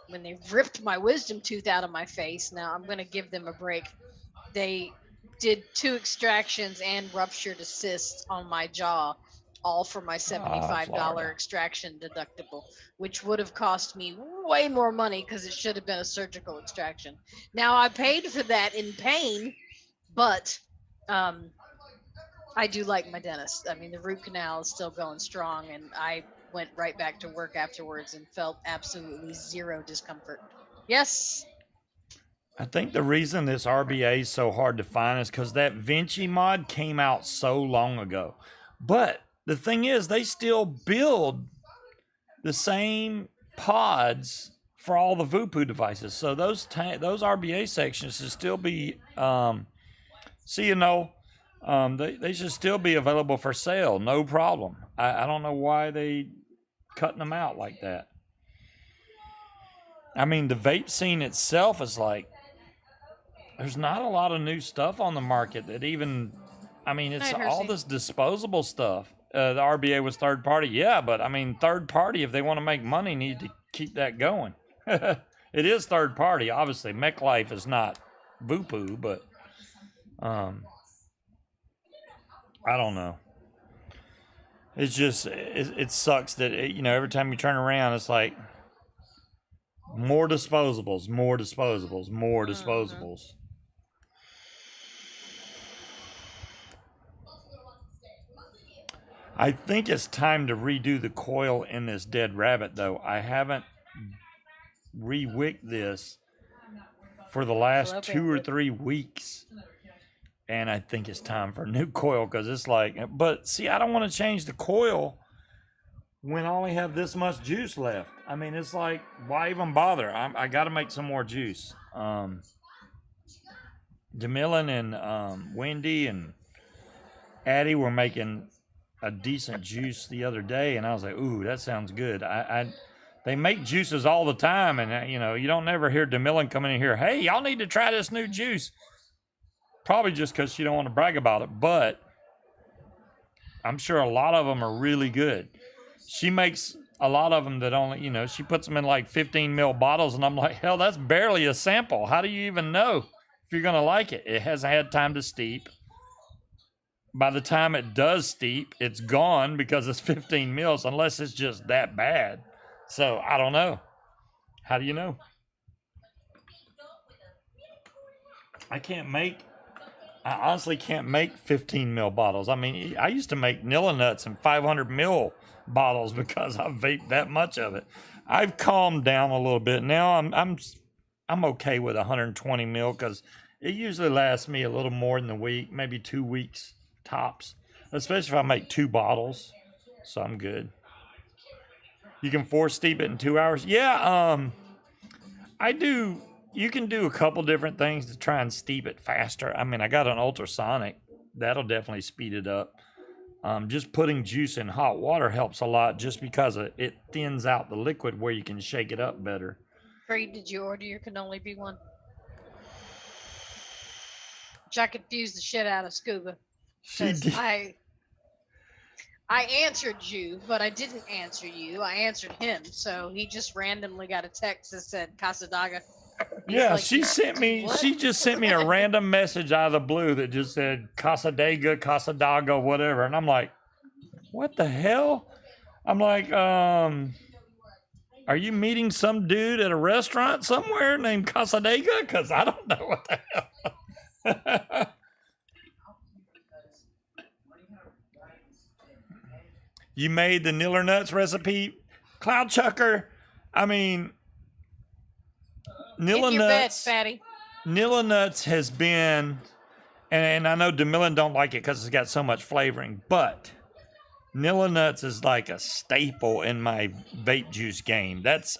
When they ripped my wisdom tooth out of my face, now I'm going to give them a break. They did 2 extractions and ruptured a cyst on my jaw, all for my $75 extraction deductible, which would have cost me way more money because it should have been a surgical extraction. Now I paid for that in pain, but I do like my dentist. I mean, the root canal is still going strong, and I went right back to work afterwards and felt absolutely zero discomfort. Yes. I think the reason this RBA is so hard to find is because that Vinci mod came out so long ago. But the thing is, they still build the same pods for all the Vupu devices. So those RBA sections should still be, they should still be available for sale, no problem. I don't know why they cutting them out like that. I mean, the vape scene itself is like, there's not a lot of new stuff on the market that even, I mean, it's all this disposable stuff. The RBA was third party. Yeah, but I mean, third party, if they want to make money, need to keep that going. It is third party, obviously. MechLife is not Vupu, but I don't know. It's just, it sucks that, every time you turn around, it's like more disposables, more disposables, more disposables. I think it's time to redo the coil in this dead rabbit, though. I haven't re-wicked this for the last Okay. 2 or 3 weeks. And I think it's time for a new coil because it's like, but see, I don't want to change the coil when I only have this much juice left. I mean, it's like, why even bother? I got to make some more juice. DeMillan and Wendy and Addie were making a decent juice the other day, and I was like, ooh, that sounds good. They make juices all the time, and you don't never hear DeMillan coming in here, hey, y'all need to try this new juice. Probably just because she don't want to brag about it, but I'm sure a lot of them are really good. She makes a lot of them that only, she puts them in like 15 ml bottles, and I'm like, hell, that's barely a sample. How do you even know if you're going to like it? It hasn't had time to steep. By the time it does steep, it's gone because it's 15 mils, unless it's just that bad. So I don't know. How do you know? I honestly can't make 15 mil bottles. I mean, I used to make Nilla Nuts in 500 mil bottles because I vaped that much of it. I've calmed down a little bit now. I'm okay with 120 mil because it usually lasts me a little more than a week, maybe 2 weeks tops, especially if I make 2 bottles. So I'm good. You can force steep it in 2 hours. Yeah, I do. You can do a couple different things to try and steep it faster. I mean, I got an ultrasonic. That'll definitely speed it up. Just putting juice in hot water helps a lot just because it thins out the liquid where you can shake it up better. Great, did you order your can only be one? Which I confused the shit out of Scuba. She did. I answered you, but I didn't answer you. I answered him. So he just randomly got a text that said Casadaga. Yeah, like, she just sent me a random message out of the blue that just said Casadaga, whatever. And I'm like, what the hell? I'm like, are you meeting some dude at a restaurant somewhere named Casadaga? Because I don't know what the hell. You made the Niller Nuts recipe, Cloud Chucker. I mean, Nilla Nuts. Bed, fatty. Nilla Nuts has been, and I know DeMillan don't like it because it's got so much flavoring, but Nilla Nuts is like a staple in my vape juice game. That's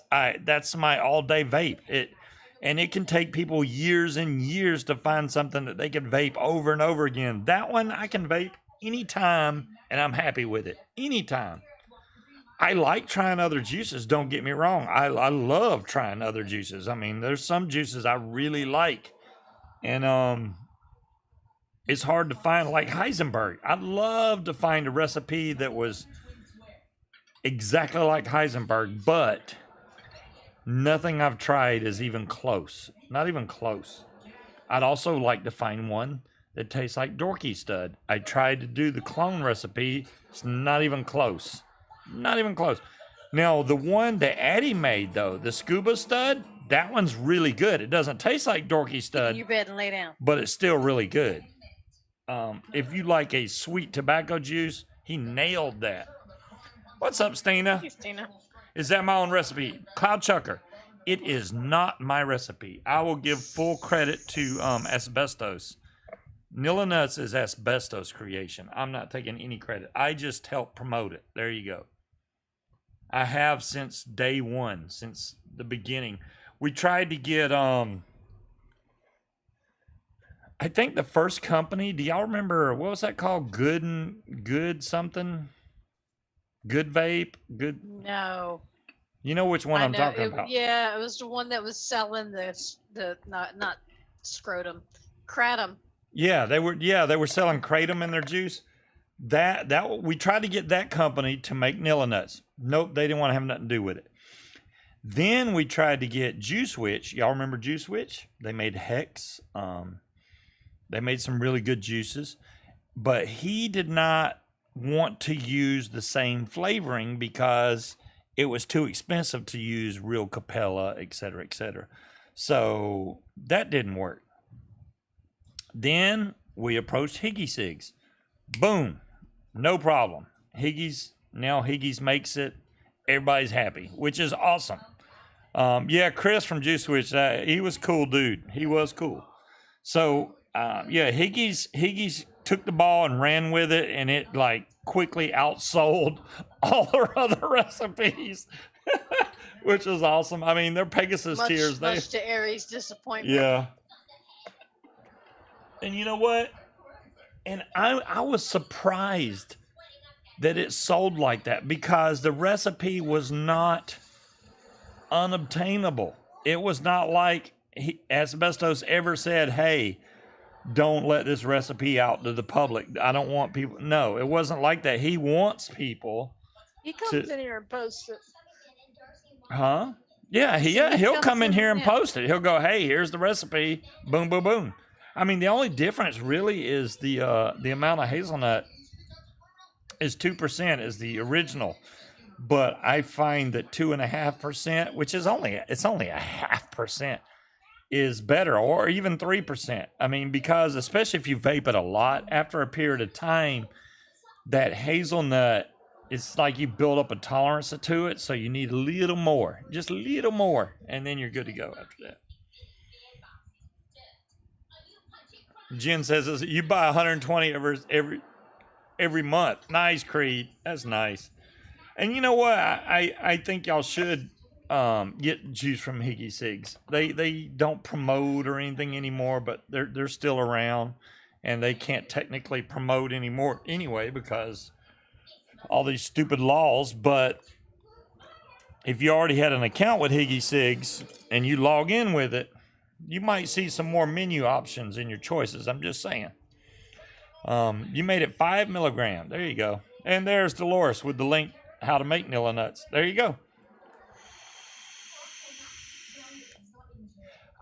my all-day vape. It can take people years and years to find something that they can vape over and over again. That one I can vape anytime, and I'm happy with it. Anytime. I like trying other juices, don't get me wrong. I love trying other juices. I mean, there's some juices I really like. And it's hard to find, like Heisenberg. I'd love to find a recipe that was exactly like Heisenberg, but nothing I've tried is even close. Not even close. I'd also like to find one that tastes like Dorky Stud. I tried to do the clone recipe. It's not even close. Not even close. Now, the one that Addie made, though, the Scuba Stud, that one's really good. It doesn't taste like Dorky Stud. Get in your bed and lay down. But it's still really good. If you like a sweet tobacco juice, he nailed that. What's up, Stina? Hey, Stina. Is that my own recipe? Cloud Chucker. It is not my recipe. I will give full credit to Asbestos. Nilla Nuts is Asbestos creation. I'm not taking any credit. I just help promote it. There you go. I have since day one, since the beginning. We tried to get, I think the first company, do y'all remember, what was that called? Good something? Good Vape? Good? No. You know which one I'm talking about. Yeah, it was the one that was selling the not scrotum, kratom. Yeah, they were selling kratom in their juice. That we tried to get that company to make Nilla Nuts. Nope, they didn't want to have nothing to do with it. Then we tried to get Juice Witch. Y'all remember Juice Witch? They made Hex. They made some really good juices, but he did not want to use the same flavoring because it was too expensive to use real Capella, et cetera, et cetera. So that didn't work. Then we approached e-cigs. Boom. No problem. Now Higgy's makes it. Everybody's happy, which is awesome. Yeah, Chris from Juice Switch, he was cool, dude. He was cool. So, yeah, Higgy's took the ball and ran with it, and it like quickly outsold all their other recipes, which was awesome. I mean, their Pegasus tiers, much to Aries' disappointment. yeah. And you know what? And I was surprised that it sold like that because the recipe was not unobtainable. It was not like Asbestos ever said, hey, don't let this recipe out to the public. I don't want people. No, it wasn't like that. He wants people. He comes in here and posts it. Huh? Yeah, he'll come in here and post it. He'll go, hey, here's the recipe. Boom, boom, boom. I mean, the only difference really is the amount of hazelnut is 2% is the original. But I find that 2.5%, which is only a 0.5%, is better, or even 3%. I mean, because especially if you vape it a lot, after a period of time, that hazelnut, it's like you build up a tolerance to it, so you need a little more, just a little more, and then you're good to go after that. Jen says you buy 120 every month. Nice, Creed. That's nice. And you know what? I think y'all should get juice from e-cigs. They don't promote or anything anymore, but they're still around, and they can't technically promote anymore anyway because all these stupid laws. But if you already had an account with e-cigs and you log in with it, you might see some more menu options in your choices. I'm just saying. You made it 5 milligram. There you go. And there's Dolores with the link how to make Nilla nuts. There you go.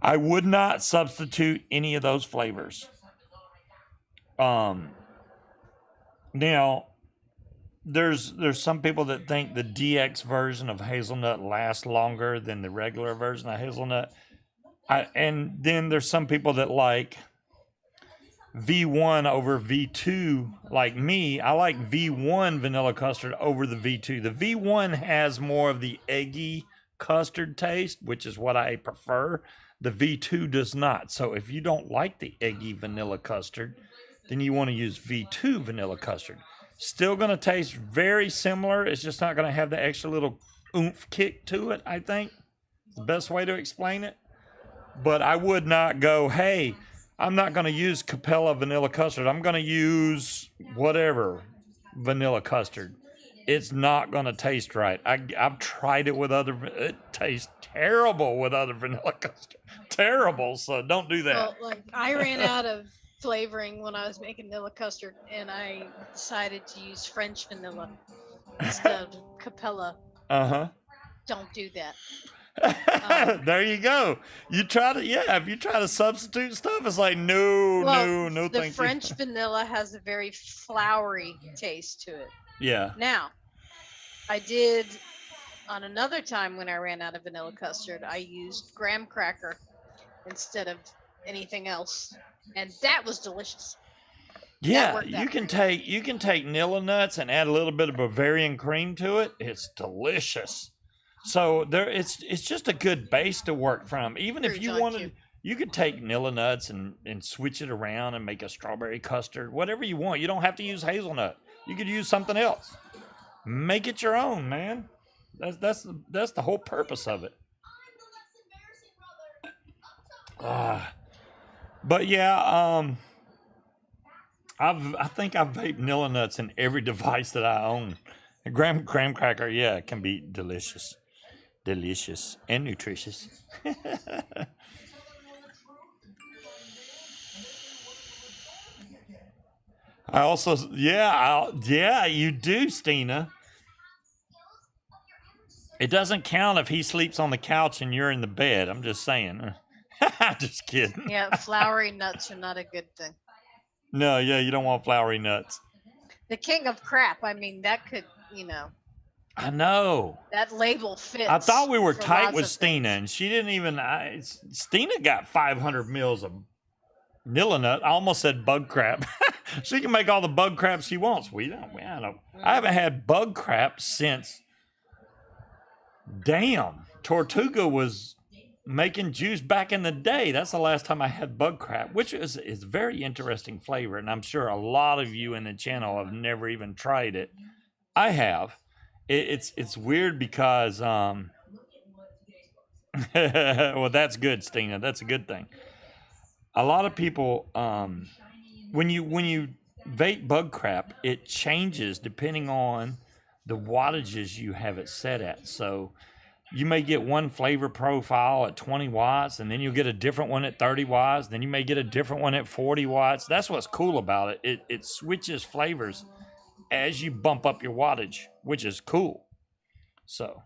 I would not substitute any of those flavors. Now, there's some people that think the DX version of hazelnut lasts longer than the regular version of hazelnut. And then there's some people that like V1 over V2. Like me, I like V1 vanilla custard over the V2. The V1 has more of the eggy custard taste, which is what I prefer. The V2 does not. So if you don't like the eggy vanilla custard, then you want to use V2 vanilla custard. Still going to taste very similar. It's just not going to have the extra little oomph kick to it, I think. The best way to explain it. But I would not go, hey, I'm not going to use Capella vanilla custard. I'm going to use whatever vanilla custard. It's not going to taste right. I've tried it with it tastes terrible with other vanilla custard. Terrible, so don't do that. Well, like I ran out of flavoring when I was making vanilla custard, and I decided to use French vanilla instead of Capella. Uh-huh. Don't do that. There you go. If you try to substitute stuff, it's like no, thank you. The French vanilla has a very flowery taste to it. Yeah. Now, I did on another time when I ran out of vanilla custard, I used graham cracker instead of anything else, and that was delicious. Yeah, you can take Nilla nuts and add a little bit of Bavarian cream to it. It's delicious. So it's just a good base to work from. Even if you wanted, you could take Nilla nuts and switch it around and make a strawberry custard, whatever you want. You don't have to use hazelnut. You could use something else. Make it your own, man. That's the whole purpose of it. But yeah, I think I've vaped Nilla nuts in every device that I own. A graham cracker, yeah, it can be delicious and nutritious. I also, you do, Stina. It doesn't count if he sleeps on the couch and you're in the bed. I'm just saying. I'm just kidding. Yeah, flowery nuts are not a good thing. No, yeah, you don't want flowery nuts. The king of crap. I mean, that could, I know. That label fits. I thought we were tight with Stina, and she didn't even. Stina got 500 mils of Nilla nut. I almost said bug crap. She can make all the bug crap she wants. I haven't had bug crap since. Damn, Tortuga was making juice back in the day. That's the last time I had bug crap, which is very interesting flavor, and I'm sure a lot of you in the channel have never even tried it. I have. It's weird because well, that's good, Stina. That's a good thing. A lot of people when you vape bug crap, it changes depending on the wattages you have it set at. So you may get one flavor profile at 20 watts, and then you'll get a different one at 30 watts. Then you may get a different one at 40 watts. That's what's cool about it. It switches flavors as you bump up your wattage, which is cool. So,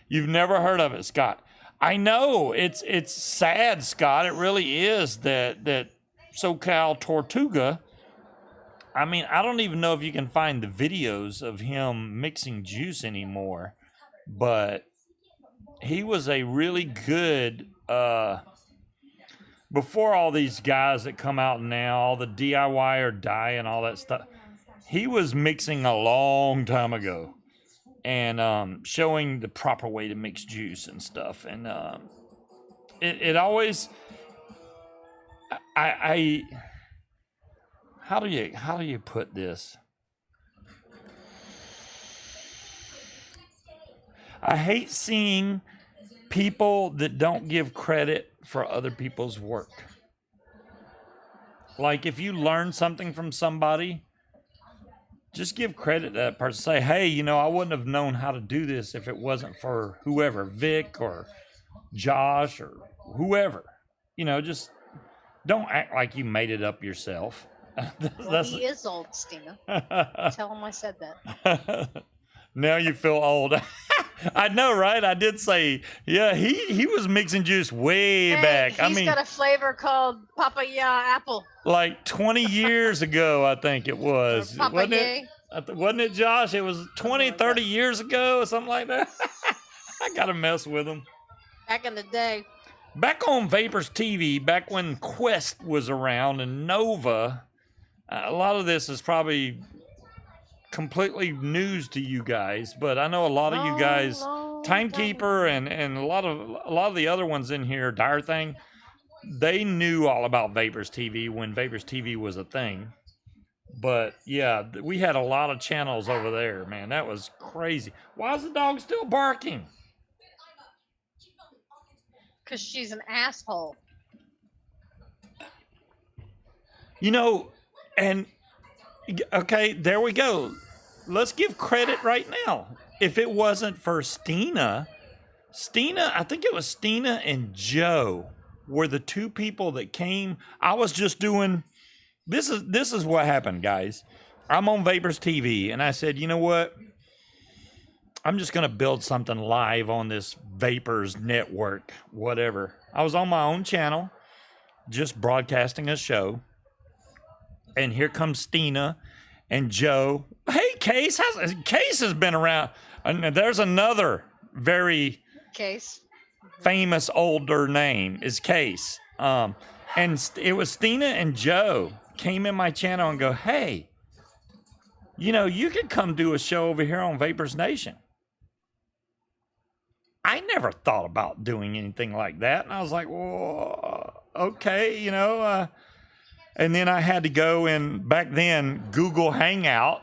you've never heard of it, Scott. I know, it's sad, Scott. It really is that SoCal Tortuga, I mean, I don't even know if you can find the videos of him mixing juice anymore, but he was a really good, before all these guys that come out now, all the DIY or die and all that stuff, he was mixing a long time ago and showing the proper way to mix juice and stuff. And it always, how do you put this? I hate seeing people that don't give credit for other people's work. Like, if you learn something from somebody, just give credit to that person. Say, hey, you know, I wouldn't have known how to do this if it wasn't for whoever, Vic or Josh or whoever. You know, just don't act like you made it up yourself. Well, he is old, Stina. Tell him I said that. Now you feel old. I know, right? I did say, yeah, he was mixing juice way back. He's got a flavor called Papaya Apple. Like 20 years ago, I think it was. Wasn't it, Josh? It was 20, 30 years ago or something like that. I got to mess with him. Back in the day. Back on Vapors TV, back when Quest was around and Nova, a lot of this is probably completely news to you guys, but I know a lot of you guys, Timekeeper and a lot of the other ones in here, Dire Thing, they knew all about Vapors TV when Vapors TV was a thing. But yeah, we had a lot of channels over there, man. That was crazy. Why is the dog still barking? Because she's an asshole. You know, and okay, there we go. Let's give credit right now. If it wasn't for Stina, I think it was Stina and Joe were the two people that came. I was just doing, this is what happened, guys. I'm on Vapors TV, and I said, you know what? I'm just going to build something live on this Vapors network, whatever. I was on my own channel, just broadcasting a show. And here comes Stina and Joe. Hey, Case has been around. And there's another very famous older name is Case. And it was Stina and Joe came in my channel and go, hey, you know, you could come do a show over here on Vapors Nation. I never thought about doing anything like that. And I was like, well, okay, you know, and then I had to go in, back then, Google Hangout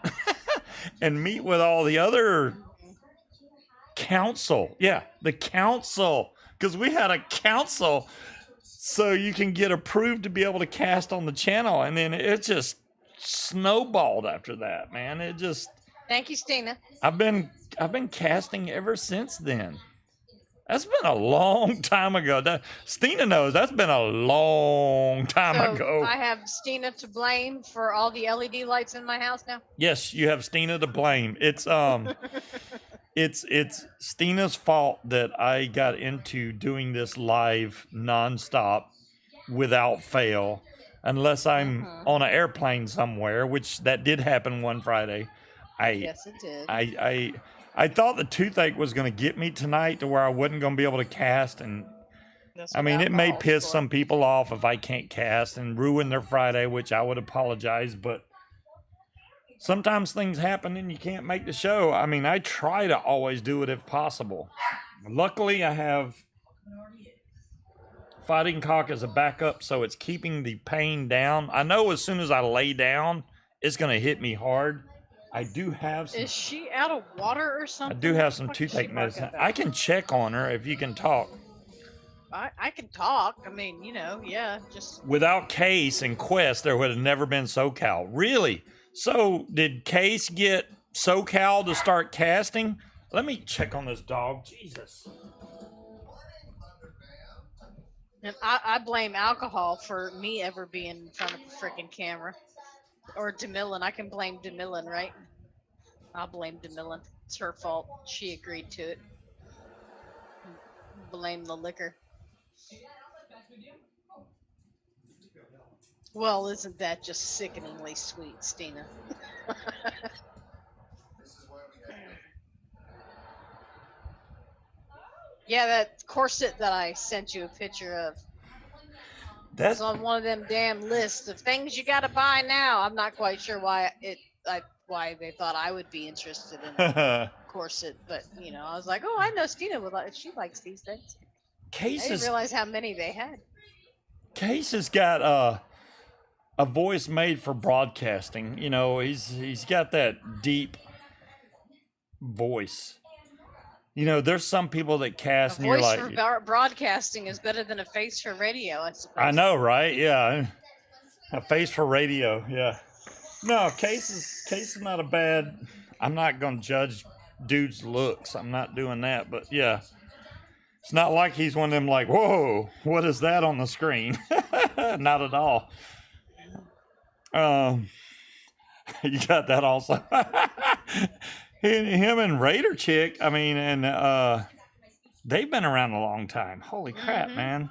and meet with all the other council. Yeah, the council. Because we had a council so you can get approved to be able to cast on the channel. And then it just snowballed after that, man. It just... Thank you, Stina. I've been casting ever since then. That's been a long time ago. Stina knows that's been a long time ago. I have Stina to blame for all the LED lights in my house now? Yes, you have Stina to blame. It's it's Stina's fault that I got into doing this live nonstop without fail, unless I'm on an airplane somewhere, which that did happen one Friday. Yes, it did. I thought the toothache was going to get me tonight to where I wasn't going to be able to cast. And I mean, it may piss some people off if I can't cast and ruin their Friday, which I would apologize. But sometimes things happen and you can't make the show. I mean, I try to always do it if possible. Luckily, I have fighting cock as a backup, so it's keeping the pain down. I know as soon as I lay down, it's going to hit me hard. I do have some. Is she out of water or I something? do have some What is she toothache medicine. barking I about? can check on her if you can talk. I can talk. I mean, yeah, just Without Case and Quest, there would have never been SoCal. Really? So, did Case get SoCal to start casting? Let me check on this dog. Jesus. and I blame alcohol for me ever being in front of a freaking camera. Or DeMillan. I can blame DeMillan, right? I'll blame DeMillan. It's her fault. She agreed to it. Blame the liquor. Well, isn't that just sickeningly sweet, Stina? Yeah, that corset that I sent you a picture of That's was on one of them damn lists of things you gotta buy now. I'm not quite sure why why they thought I would be interested in a corset, but I was like, oh, I know Stina would like. She likes these things. I Case didn't realize how many they had. Case has got a voice made for broadcasting. He's got that deep voice. There's some people that A cast and you're voice like, for broadcasting is better than a face for radio, I suppose. I know, right? Yeah, a face for radio. Yeah. No, Case is not a bad. I'm not gonna judge dude's looks. I'm not doing that, but yeah. It's not like he's one of them like, whoa, what is that on the screen? Not at all. You got that also. Him and Raider Chick, I mean, and they've been around a long time. Holy crap, man.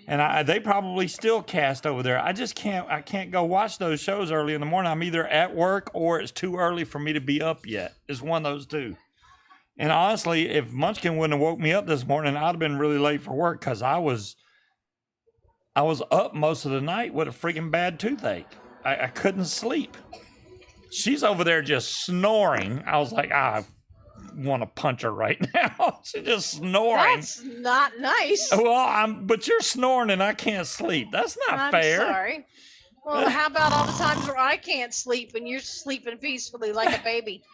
And they probably still cast over there. I can't go watch those shows early in the morning. I'm either at work or it's too early for me to be up yet. It's one of those two. And honestly, if Munchkin wouldn't have woke me up this morning, I'd have been really late for work because I was up most of the night with a freaking bad toothache. I couldn't sleep. She's over there just snoring. I was like, I want to punch her right now. She's just snoring. That's not nice. Well, but you're snoring and I can't sleep. That's not I'm fair. sorry. Well, how about all the times where I can't sleep and you're sleeping peacefully like a baby?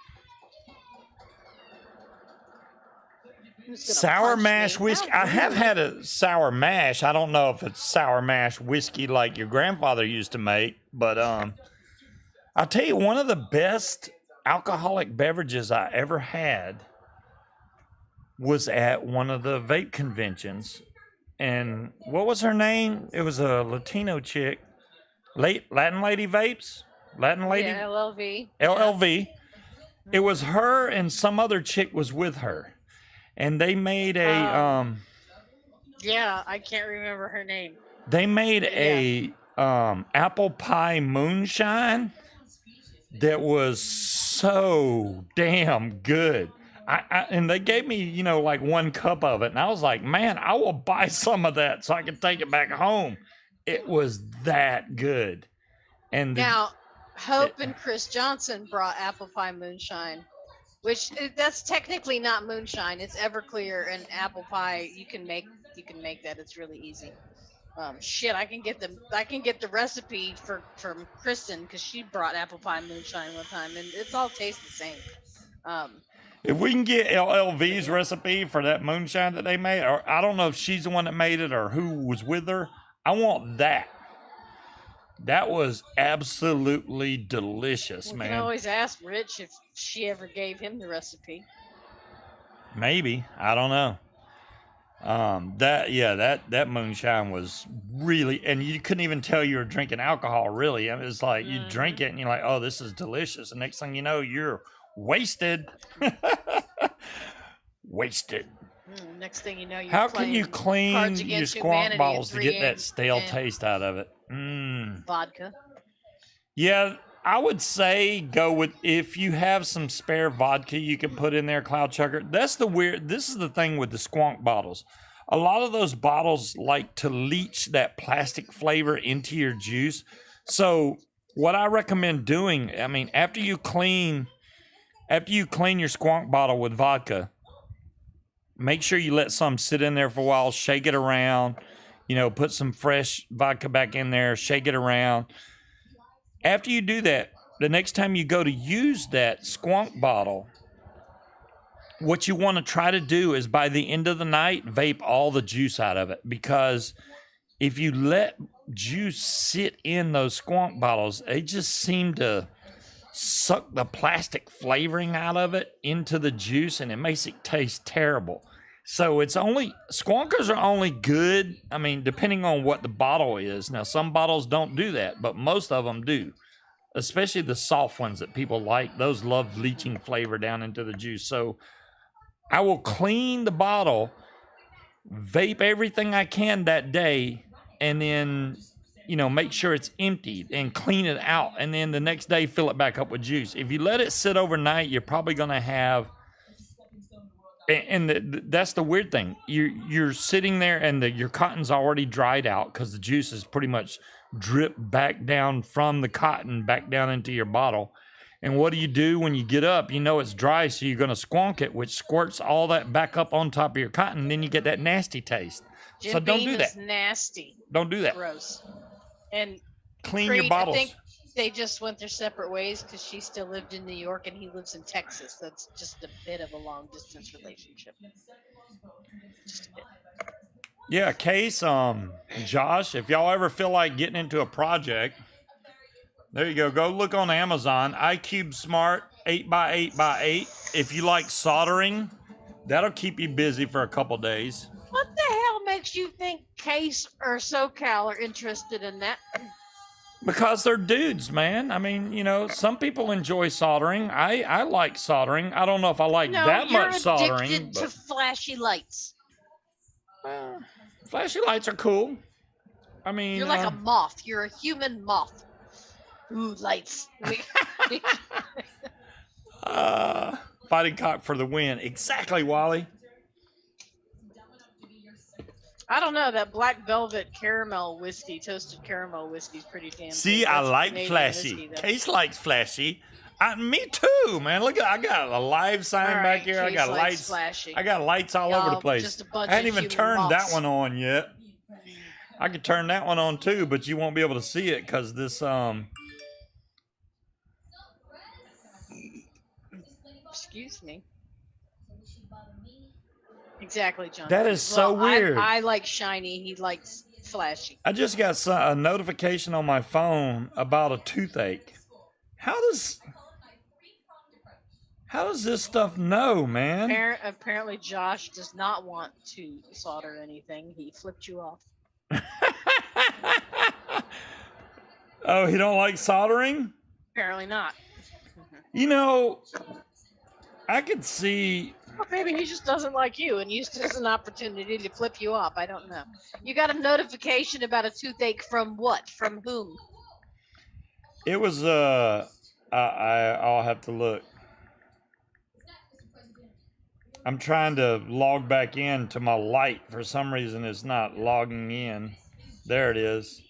Sour mash whiskey. I have had a sour mash. I don't know if it's sour mash whiskey like your grandfather used to make, but I'll tell you, one of the best alcoholic beverages I ever had was at one of the vape conventions. And what was her name? It was a Latino chick. Latin Lady Vapes? Latin Lady? Yeah, LLV. LLV. It was her and some other chick was with her. And they made a yeah, I can't remember her name. They made a apple pie moonshine that was so damn good. And they gave me, like one cup of it. And I was like, man, I will buy some of that so I can take it back home. It was that good. And Now, Hope and Chris Johnson brought apple pie moonshine, which that's technically not moonshine. It's Everclear and apple pie. You can make that. It's really easy. I can get the recipe from Kristen because she brought apple pie moonshine one time, and it's all tastes the same. If we can get LLV's recipe for that moonshine that they made, or I don't know if she's the one that made it or who was with her, I want that. That was absolutely delicious, man. You can always ask Rich if she ever gave him the recipe. Maybe. I don't know. That moonshine was really, and you couldn't even tell you were drinking alcohol, really. It was like you drink it and you're like, oh, this is delicious. And next thing you know, you're wasted. Wasted. Next thing you know, you're How can you clean your squawk bottles to get that stale taste out of it? Vodka. Yeah, I would say go with, if you have some spare vodka you can put in there, Cloud Chucker. This is the thing with the squonk bottles. A lot of those bottles like to leach that plastic flavor into your juice. So what I recommend doing, I mean, after you clean your squonk bottle with vodka, make sure you let some sit in there for a while, shake it around, put some fresh vodka back in there, shake it around. After you do that, the next time you go to use that squonk bottle, what you want to try to do is by the end of the night, vape all the juice out of it. Because if you let juice sit in those squonk bottles, they just seem to suck the plastic flavoring out of it into the juice, and it makes it taste terrible. So squonkers are only good, I mean, depending on what the bottle is. Now, some bottles don't do that, but most of them do. Especially the soft ones that people like. Those love leaching flavor down into the juice. So I will clean the bottle, vape everything I can that day, and then, make sure it's emptied and clean it out. And then the next day, fill it back up with juice. If you let it sit overnight, you're probably going to have, that's the weird thing. You're sitting there and your cotton's already dried out because the juice is pretty much dripped back down from the cotton back down into your bottle. And what do you do when you get up? It's dry, so you're going to squonk it, which squirts all that back up on top of your cotton, and then you get that nasty taste. Jim So don't Beam do that. is nasty. Don't do that. Gross. And Clean Creed, your bottles. I think they just went their separate ways because she still lived in New York and he lives in Texas. That's just a bit of a long distance relationship. Just a bit. Yeah, Case, Josh, if y'all ever feel like getting into a project, there you go. Go look on Amazon, iCube Smart 8x8x8. If you like soldering, that'll keep you busy for a couple days. What the hell makes you think Case or SoCal are interested in that? Because they're dudes, man. I mean, some people enjoy soldering. I like soldering. I don't know if I like that much soldering. You're addicted to flashy lights. Flashy lights are cool. I mean, you're like a moth. You're a human moth. Ooh, lights. Fighting cock for the win. Exactly, Wally. I don't know. That black velvet caramel whiskey, toasted caramel whiskey is pretty damn See, good. I That's like Canadian flashy. whiskey, Case likes flashy. Me too, man. Look, I got a live sign back here. I got lights. Flashy. I got lights all over the place. Just a bunch I hadn't of even human turned that moths. one on yet. I could turn that one on too, but you won't be able to see it because this Excuse me. Exactly, John. That is so weird. I like shiny. He likes flashy. I just got a notification on my phone about a toothache. How does this stuff know, man? Apparently, Josh does not want to solder anything. He flipped you off. Oh, he don't like soldering? Apparently not. I could see. Well, maybe he just doesn't like you and used it as an opportunity to flip you off. I don't know. You got a notification about a toothache from what? From whom? It was I'll have to look. I'm trying to log back in to my light. For some reason, it's not logging in. There it is.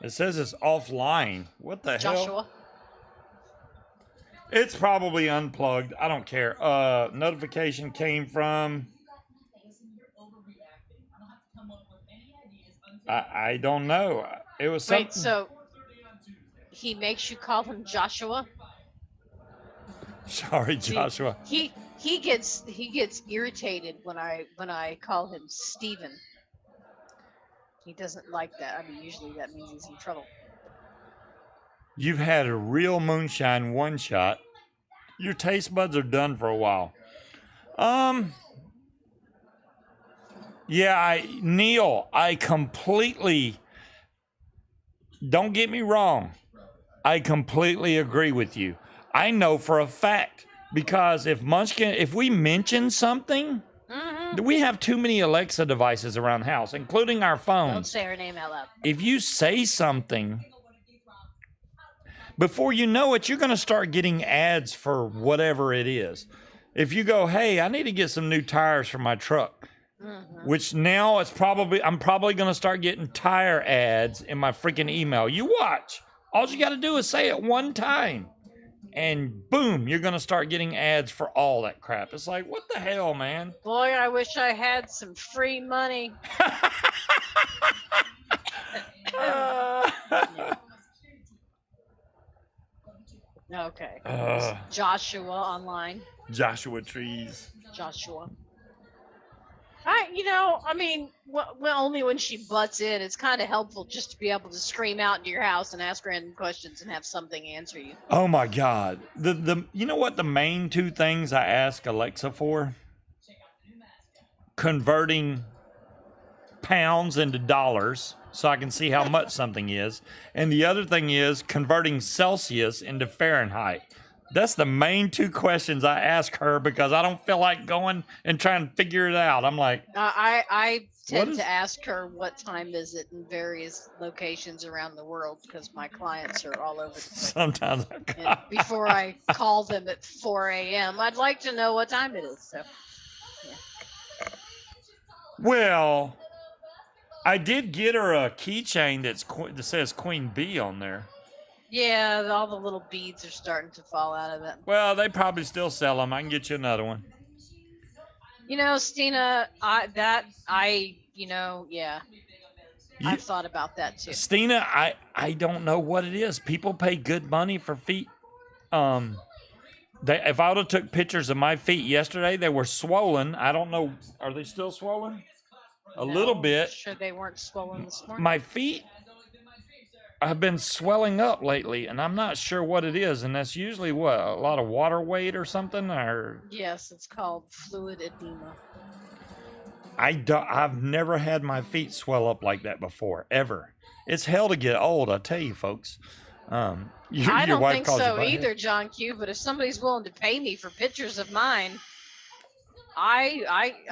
It says it's offline. What the hell? Joshua. It's probably unplugged. I don't care. Notification came from. I don't know. It was something. Wait, so he makes you call him Joshua? Sorry, Joshua. See, he gets irritated when I call him Steven. He doesn't like that. I mean, usually that means he's in trouble. You've had a real moonshine one shot. Your taste buds are done for a while. Yeah, Neil, I completely, don't get me wrong. I completely agree with you. I know for a fact, because if we mention something, we have too many Alexa devices around the house, including our phones. Don't say her name out loud. If you say something, before you know it, you're going to start getting ads for whatever it is. If you go, hey, I need to get some new tires for my truck, which now I'm probably going to start getting tire ads in my freaking email. You watch. All you got to do is say it one time, and boom, you're going to start getting ads for all that crap. It's like, what the hell, man? Boy, I wish I had some free money. Okay. Joshua online. Joshua Trees. Joshua. Well, only when she butts in, it's kind of helpful just to be able to scream out into your house and ask random questions and have something answer you. Oh my God. You know what the main two things I ask Alexa for? Converting pounds into dollars so I can see how much something is. And the other thing is converting Celsius into Fahrenheit. That's the main two questions I ask her because I don't feel like going and trying to figure it out. I'm like, I tend to ask her what time is it in various locations around the world because my clients are all over the place. Sometimes before I call them at 4 a.m., I'd like to know what time it is. So, yeah. Well, I did get her a keychain that says Queen Bee on there. Yeah, all the little beads are starting to fall out of it. Well, they probably still sell them. I can get you another one. You know, Stina, I've thought about that too. Stina, I don't know what it is. People pay good money for feet. If I would have took pictures of my feet yesterday, they were swollen. I don't know. Are they still swollen? A little bit. Sure, they weren't swollen this morning. My feet have been swelling up lately, and I'm not sure what it is. And that's usually what, a lot of water weight or something, or yes, it's called fluid edema. I've never had my feet swell up like that before, ever. It's hell to get old, I tell you, folks. I don't think so either, John Q. But if somebody's willing to pay me for pictures of mine,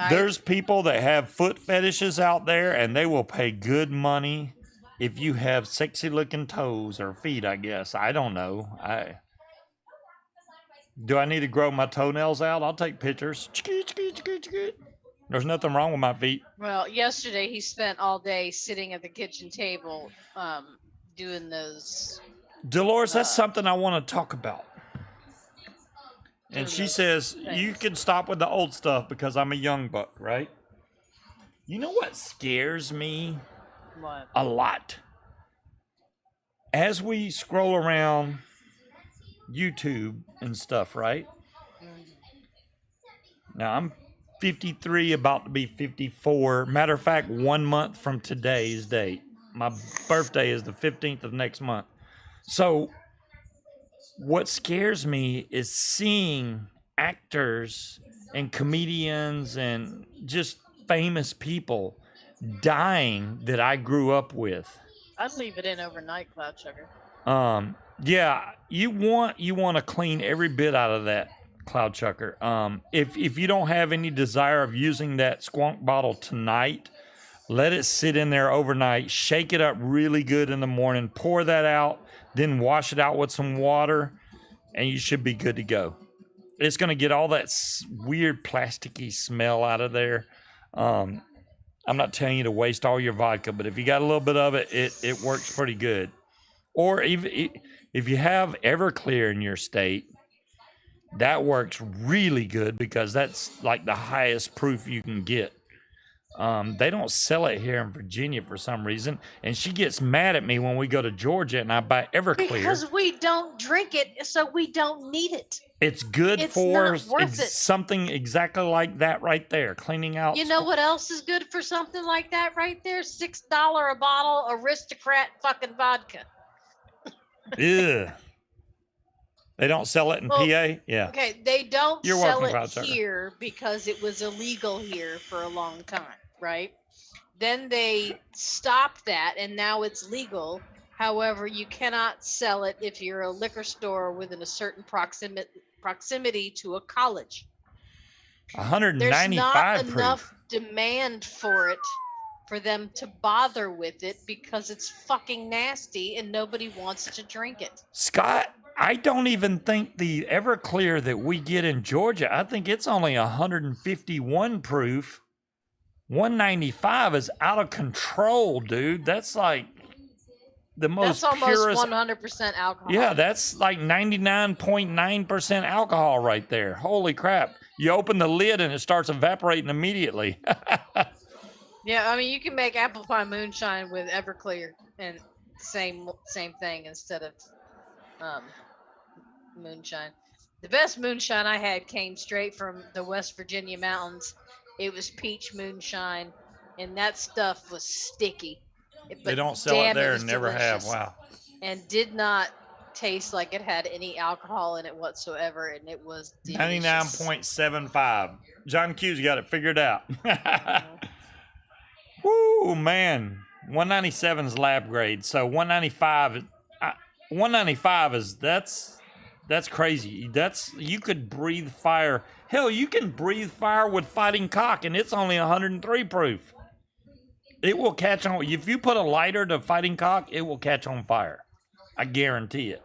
there's people that have foot fetishes out there, and they will pay good money if you have sexy looking toes or feet, I guess. I don't know. Do I need to grow my toenails out? I'll take pictures. There's nothing wrong with my feet. Well, yesterday he spent all day sitting at the kitchen table doing those. Dolores, that's something I want to talk about. And she says, you can stop with the old stuff because I'm a young buck, right? You know what scares me? What? A lot. As we scroll around YouTube and stuff, right? Now, I'm 53, about to be 54. Matter of fact, 1 month from today's date. My birthday is the 15th of next month. So, what scares me is seeing actors and comedians and just famous people dying that I grew up with. I'd leave it in overnight, Cloud Sugar. Yeah, you want to clean every bit out of that, Cloud Chucker. If you don't have any desire of using that squonk bottle tonight, let it sit in there overnight. Shake it up really good in the morning. Pour that out, then wash it out with some water, and you should be good to go. It's going to get all that weird plasticky smell out of there. I'm not telling you to waste all your vodka, but if you got a little bit of it, it works pretty good. Or even if you have Everclear in your state, that works really good because that's like the highest proof you can get. They don't sell it here in Virginia for some reason, and she gets mad at me when we go to Georgia and I buy Everclear. Because we don't drink it, so we don't need it. It's good for something exactly like that right there, cleaning out. You know what else is good for something like that right there? $6 a bottle Aristocrat fucking vodka. Ew. They don't sell it in PA? Yeah. Okay, they don't sell it here because it was illegal here for a long time, right? Then they stopped that, and now it's legal. However, you cannot sell it if you're a liquor store within a certain proximity to a college. 195 There's not proof. enough demand for it for them to bother with it because it's fucking nasty and nobody wants to drink it. Scott, I don't even think the Everclear that we get in Georgia, I think it's only 151 proof. 195 is out of control, dude. That's like the most That's almost purest. 100% alcohol. Yeah, that's like 99.9% alcohol right there. Holy crap. You open the lid and it starts evaporating immediately. Yeah, I mean, you can make apple pie moonshine with Everclear and same thing instead of moonshine. The best moonshine I had came straight from the West Virginia mountains. It was peach moonshine, and that stuff was sticky. They But don't sell it damn, there was and never have. delicious. Wow. And did not taste like it had any alcohol in it whatsoever, and it was delicious. 99.75. John Q's got it figured out. Woo, man. 197's lab grade. So 195 is that's crazy. You could breathe fire. Hell, you can breathe fire with fighting cock, and it's only 103 proof. It will catch on. If you put a lighter to fighting cock, it will catch on fire. I guarantee it.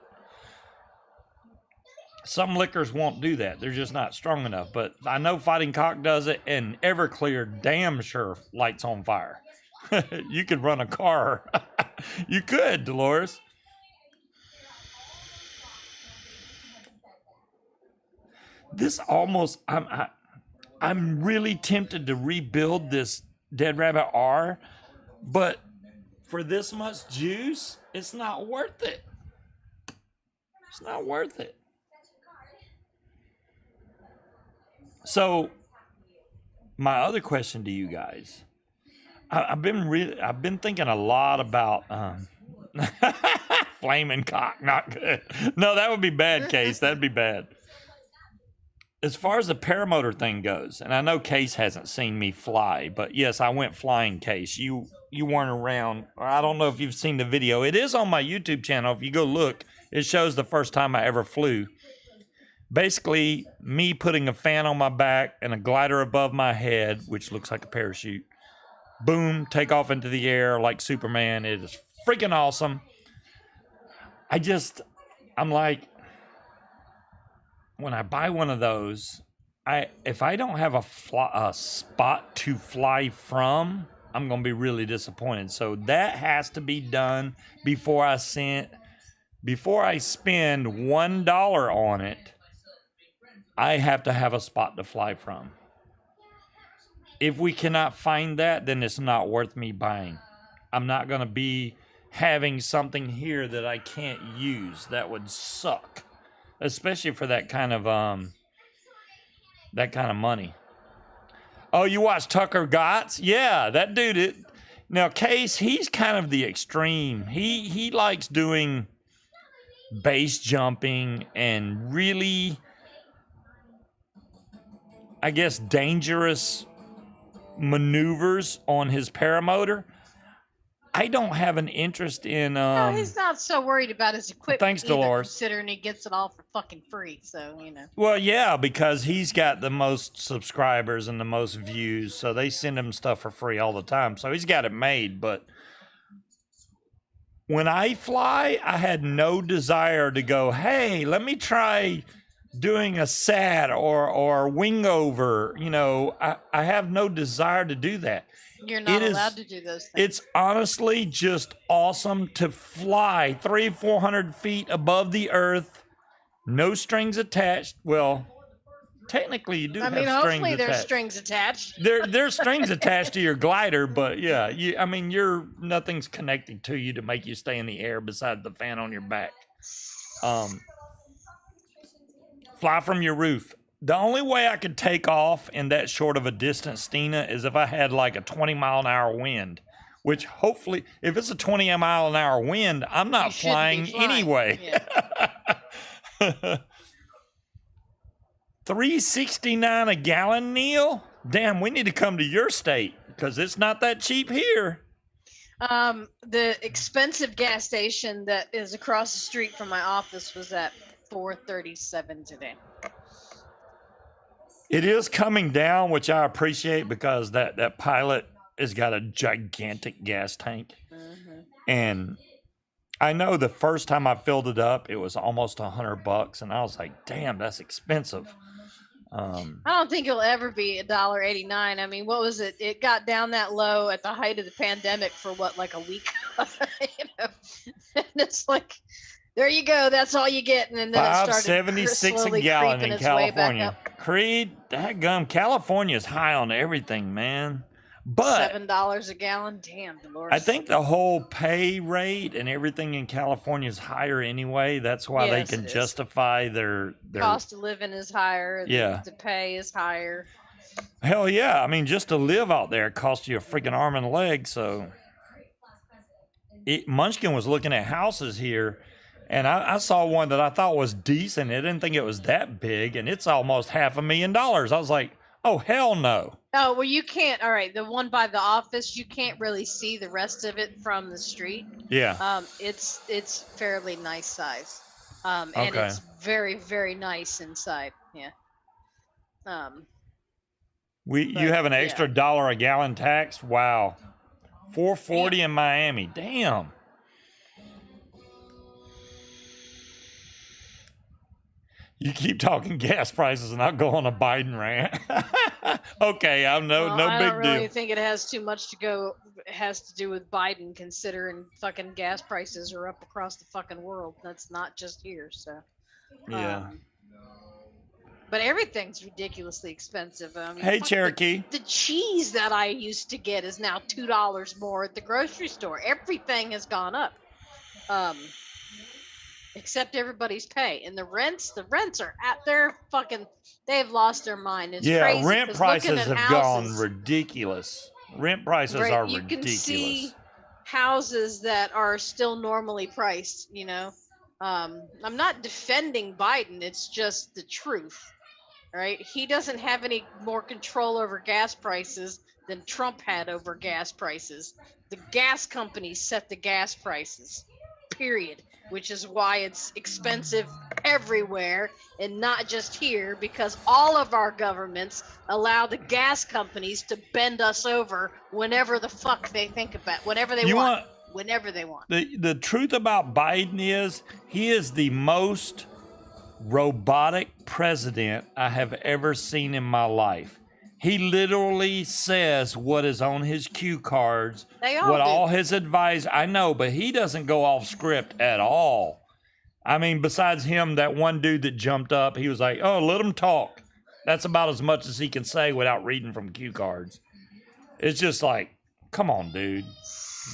Some liquors won't do that. They're just not strong enough. But I know fighting cock does it, and Everclear damn sure lights on fire. You could run a car. You could, Dolores. This almost, I'm really tempted to rebuild this Dead Rabbit R, but for this much juice, it's not worth it. It's not worth it. So, my other question to you guys, I've been thinking a lot about flaming cock. Not good. No, that would be bad, Case. That'd be bad. As far as the paramotor thing goes, and I know Case hasn't seen me fly, but yes, I went flying, Case. You weren't around, or I don't know if you've seen the video. It is on my YouTube channel. If you go look, it shows the first time I ever flew. Basically, me putting a fan on my back and a glider above my head, which looks like a parachute. Boom, take off into the air like Superman. It is freaking awesome. I'm like, when I buy one of those, if I don't have a spot to fly from, I'm going to be really disappointed. So that has to be done before I spend $1 on it. I have to have a spot to fly from. If we cannot find that, then it's not worth me buying. I'm not going to be having something here that I can't use. That would suck. Especially for that kind of money. Oh, you watch Tucker Gotts? Yeah, that dude. Now, Case, he's kind of the extreme. He likes doing base jumping and really, I guess, dangerous maneuvers on his paramotor. I don't have an interest in. No, he's not so worried about his equipment. Thanks, Dolores. Considering he gets it all for fucking free, so you know. Well, yeah, because he's got the most subscribers and the most views, so they send him stuff for free all the time. So he's got it made. But when I fly, I had no desire to go, hey, let me try doing a sat or wing over. You know, I have no desire to do that. You're not allowed to do those things. It's honestly just awesome to fly 300-400 feet above the earth, no strings attached. Well, technically you do have strings attached. Hopefully there's strings attached. There's strings attached to your glider, but yeah, nothing's connected to you to make you stay in the air besides the fan on your back. Fly from your roof. The only way I could take off in that short of a distance, Stina, is if I had like a 20-mile-an-hour wind, which hopefully, if it's a 20-mile-an-hour wind, I'm not flying anyway. Yeah. $3.69 a gallon, Neil? Damn, we need to come to your state because it's not that cheap here. The expensive gas station that is across the street from my office was at $4.37 today. It is coming down, which I appreciate because that pilot has got a gigantic gas tank. Mm-hmm. And I know the first time I filled it up, it was almost $100, and I was like, damn, that's expensive. I don't think it'll ever be $1.89. I mean, what was it? It got down that low at the height of the pandemic for what, like a week? You know? And it's like, there you go. That's all you get. And then it started $5.76 a slowly gallon creeping in its way back California. up. Creed, dadgum, California's high on everything, man. But $7 a gallon. Damn, Dolores. I think the whole pay rate and everything in California is higher anyway. That's why they Yes, can it is. justify their Cost of living is higher. Yeah. The pay is higher. Hell yeah. I mean, just to live out there costs you a freaking arm and a leg. So Munchkin was looking at houses here, and I saw one that I thought was decent. I didn't think it was that big, and it's almost $500,000. I was like, oh, hell no. Oh, well, you can't. All right, the one by the office, you can't really see the rest of it from the street. Yeah. It's fairly nice size. And Okay. it's very, very nice inside. Yeah. You have an extra $1 a gallon tax? Wow. $4.40 in Miami. Damn. You keep talking gas prices and I'll go on a Biden rant. Okay, I'm no big deal. I don't really think it has too much to go. It has to do with Biden, considering fucking gas prices are up across the fucking world. That's not just here. So. Yeah. But everything's ridiculously expensive. I mean, Hey, Cherokee. The cheese that I used to get is now $2 more at the grocery store. Everything has gone up. Except everybody's pay. And the rents are at their fucking, they've lost their mind. It's crazy, rent prices have gone ridiculous. Rent prices are ridiculous. You can see houses that are still normally priced, you know. I'm not defending Biden. It's just the truth, right? He doesn't have any more control over gas prices than Trump had over gas prices. The gas companies set the gas prices, period, which is why it's expensive everywhere and not just here, because all of our governments allow the gas companies to bend us over whenever the fuck they think about, whenever they want. Whenever they want. The truth about Biden is he is the most robotic president I have ever seen in my life. He literally says what is on his cue cards, all his advice. I know, but he doesn't go off script at all. I mean, besides him, that one dude that jumped up, he was like, oh, let him talk. That's about as much as he can say without reading from cue cards. It's just like, come on, dude.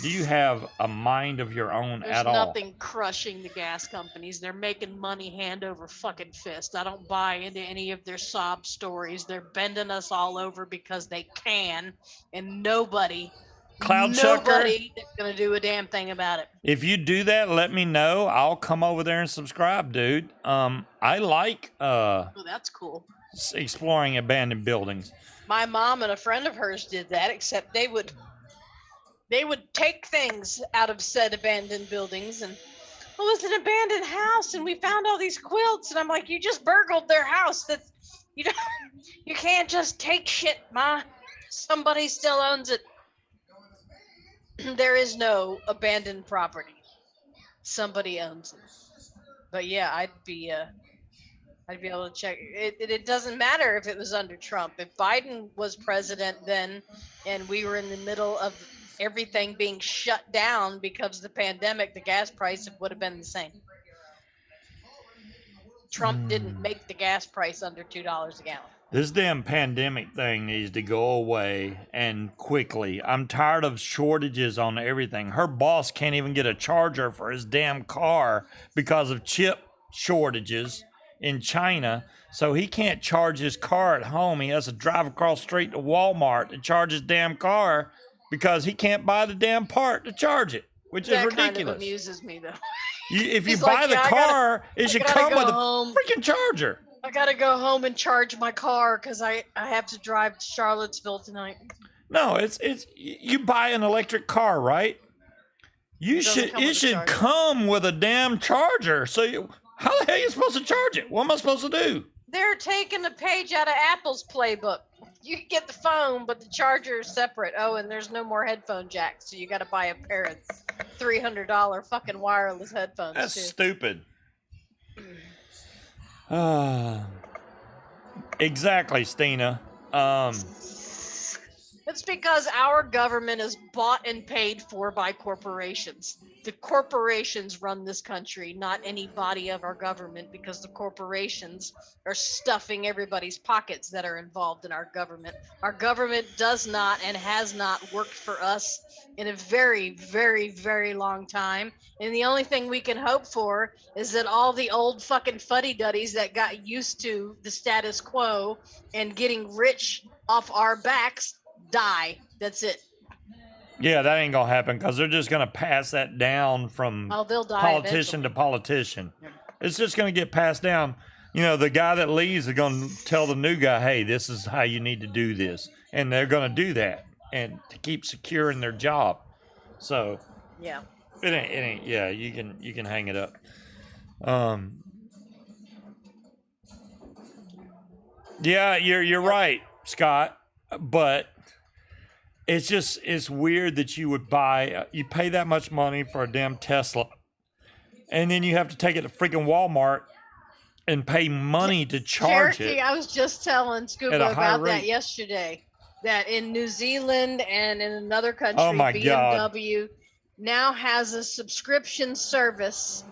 Do you have a mind of your own at all? There's nothing crushing the gas companies. They're making money hand over fucking fist. I don't buy into any of their sob stories. They're bending us all over because they can, and nobody is going to do a damn thing about it. If you do that, let me know. I'll come over there and subscribe, dude. I like that's cool. Exploring abandoned buildings. My mom and a friend of hers did that, except they would take things out of said abandoned buildings, and it was an abandoned house, and we found all these quilts, and I'm like, you just burgled their house. That you can't just take shit, Ma. Somebody still owns it. There is no abandoned property. Somebody owns it. But yeah, I'd be able to check. It doesn't matter if it was under Trump. If Biden was president then, and we were in the middle of everything being shut down because of the pandemic, the gas price would have been the same. Trump didn't make the gas price under $2 a gallon. This damn pandemic thing needs to go away, and quickly. I'm tired of shortages on everything. Her boss can't even get a charger for his damn car because of chip shortages in China. So he can't charge his car at home. He has to drive across the street to Walmart to charge his damn car, because he can't buy the damn part to charge it, which is ridiculous. That kind of amuses me, though. If you buy the car, it should come with a freaking charger. I gotta go home and charge my car because I have to drive to Charlottesville tonight. No, it's you buy an electric car, right? It should come with a damn charger. So how the hell are you supposed to charge it? What am I supposed to do? They're taking a page out of Apple's playbook. You can get the phone, but the charger is separate. Oh, and there's no more headphone jacks, so you got to buy a pair of $300 fucking wireless headphones. That's too. Stupid. Exactly, Stina. It's because our government is bought and paid for by corporations. The corporations run this country, not any body of our government, because the corporations are stuffing everybody's pockets that are involved in our government. Our government does not and has not worked for us in a very, very, very long time. And the only thing we can hope for is that all the old fucking fuddy-duddies that got used to the status quo and getting rich off our backs die. That's it. Yeah, that ain't gonna happen because they're just gonna pass that down from They'll die politician eventually. to politician. Yeah. It's just gonna get passed down. You know, the guy that leaves is gonna tell the new guy, "Hey, this is how you need to do this," and they're gonna do that and to keep securing their job. So Yeah. it ain't. Yeah, you can hang it up. Yeah, you're right, Scott. But it's weird that you would you pay that much money for a damn Tesla, and then you have to take it to freaking Walmart and pay money to charge Cherokee, it. I was just telling At Scuba a high about that rate. yesterday. That in New Zealand and in another country, Oh my God. BMW now has a subscription service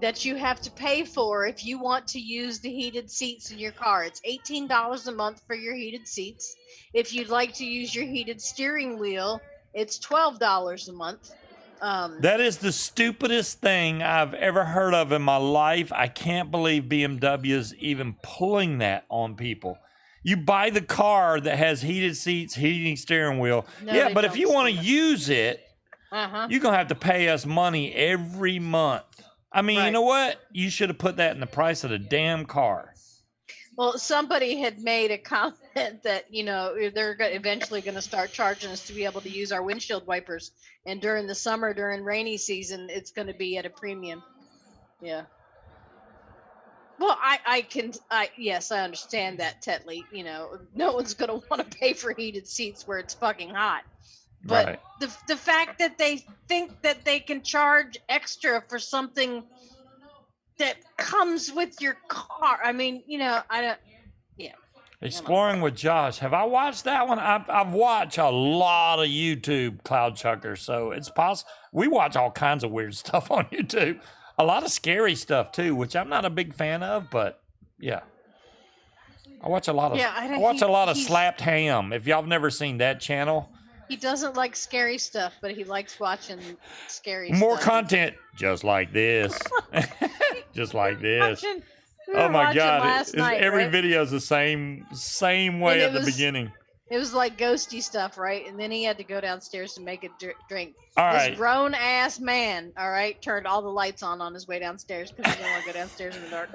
that you have to pay for if you want to use the heated seats in your car. It's $18 a month for your heated seats. If you'd like to use your heated steering wheel, it's $12 a month. That is the stupidest thing I've ever heard of in my life. I can't believe BMW is even pulling that on people. You buy the car that has heated seats, heating steering wheel. No, yeah, they but if don't you want say to that. use it, you're going to have to pay us money every month. I mean, you Right. know what? You should have put that in the price of the damn car. Well, somebody had made a comment that, they're eventually going to start charging us to be able to use our windshield wipers. And during the summer, during rainy season, it's going to be at a premium. Yeah. Well, yes, I understand that, Tetley. No one's going to want to pay for heated seats where it's fucking hot. But Right. the fact that they think that they can charge extra for something that comes with your car. I mean, I don't. Yeah. Exploring with Josh. Have I watched that one? I've watched a lot of YouTube cloud chuckers, so it's possible. We watch all kinds of weird stuff on YouTube. A lot of scary stuff too, which I'm not a big fan of, but yeah. I watch a lot of he's- Slapped Ham. If y'all have never seen that channel, He doesn't like scary stuff, but he likes watching scary more stuff. content just like this. Just like this. We Oh were my watching God. last night, Every right? video is the same way And at the beginning. It was like ghosty stuff, right? And then he had to go downstairs to make a drink. All This right. grown ass man, all right, turned all the lights on his way downstairs because he didn't want to go downstairs in the dark.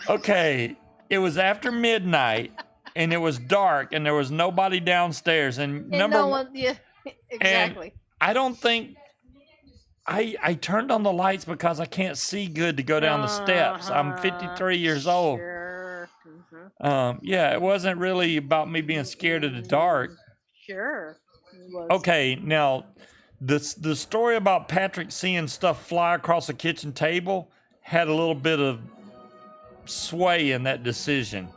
Okay, it was after midnight and it was dark and there was nobody downstairs And no one, yeah, exactly. I don't think I turned on the lights because I can't see good to go down the steps. I'm 53 years old. Sure. Yeah, it wasn't really about me being scared of the dark. Sure. It was. Okay, now the story about Patrick seeing stuff fly across the kitchen table had a little bit of sway in that decision.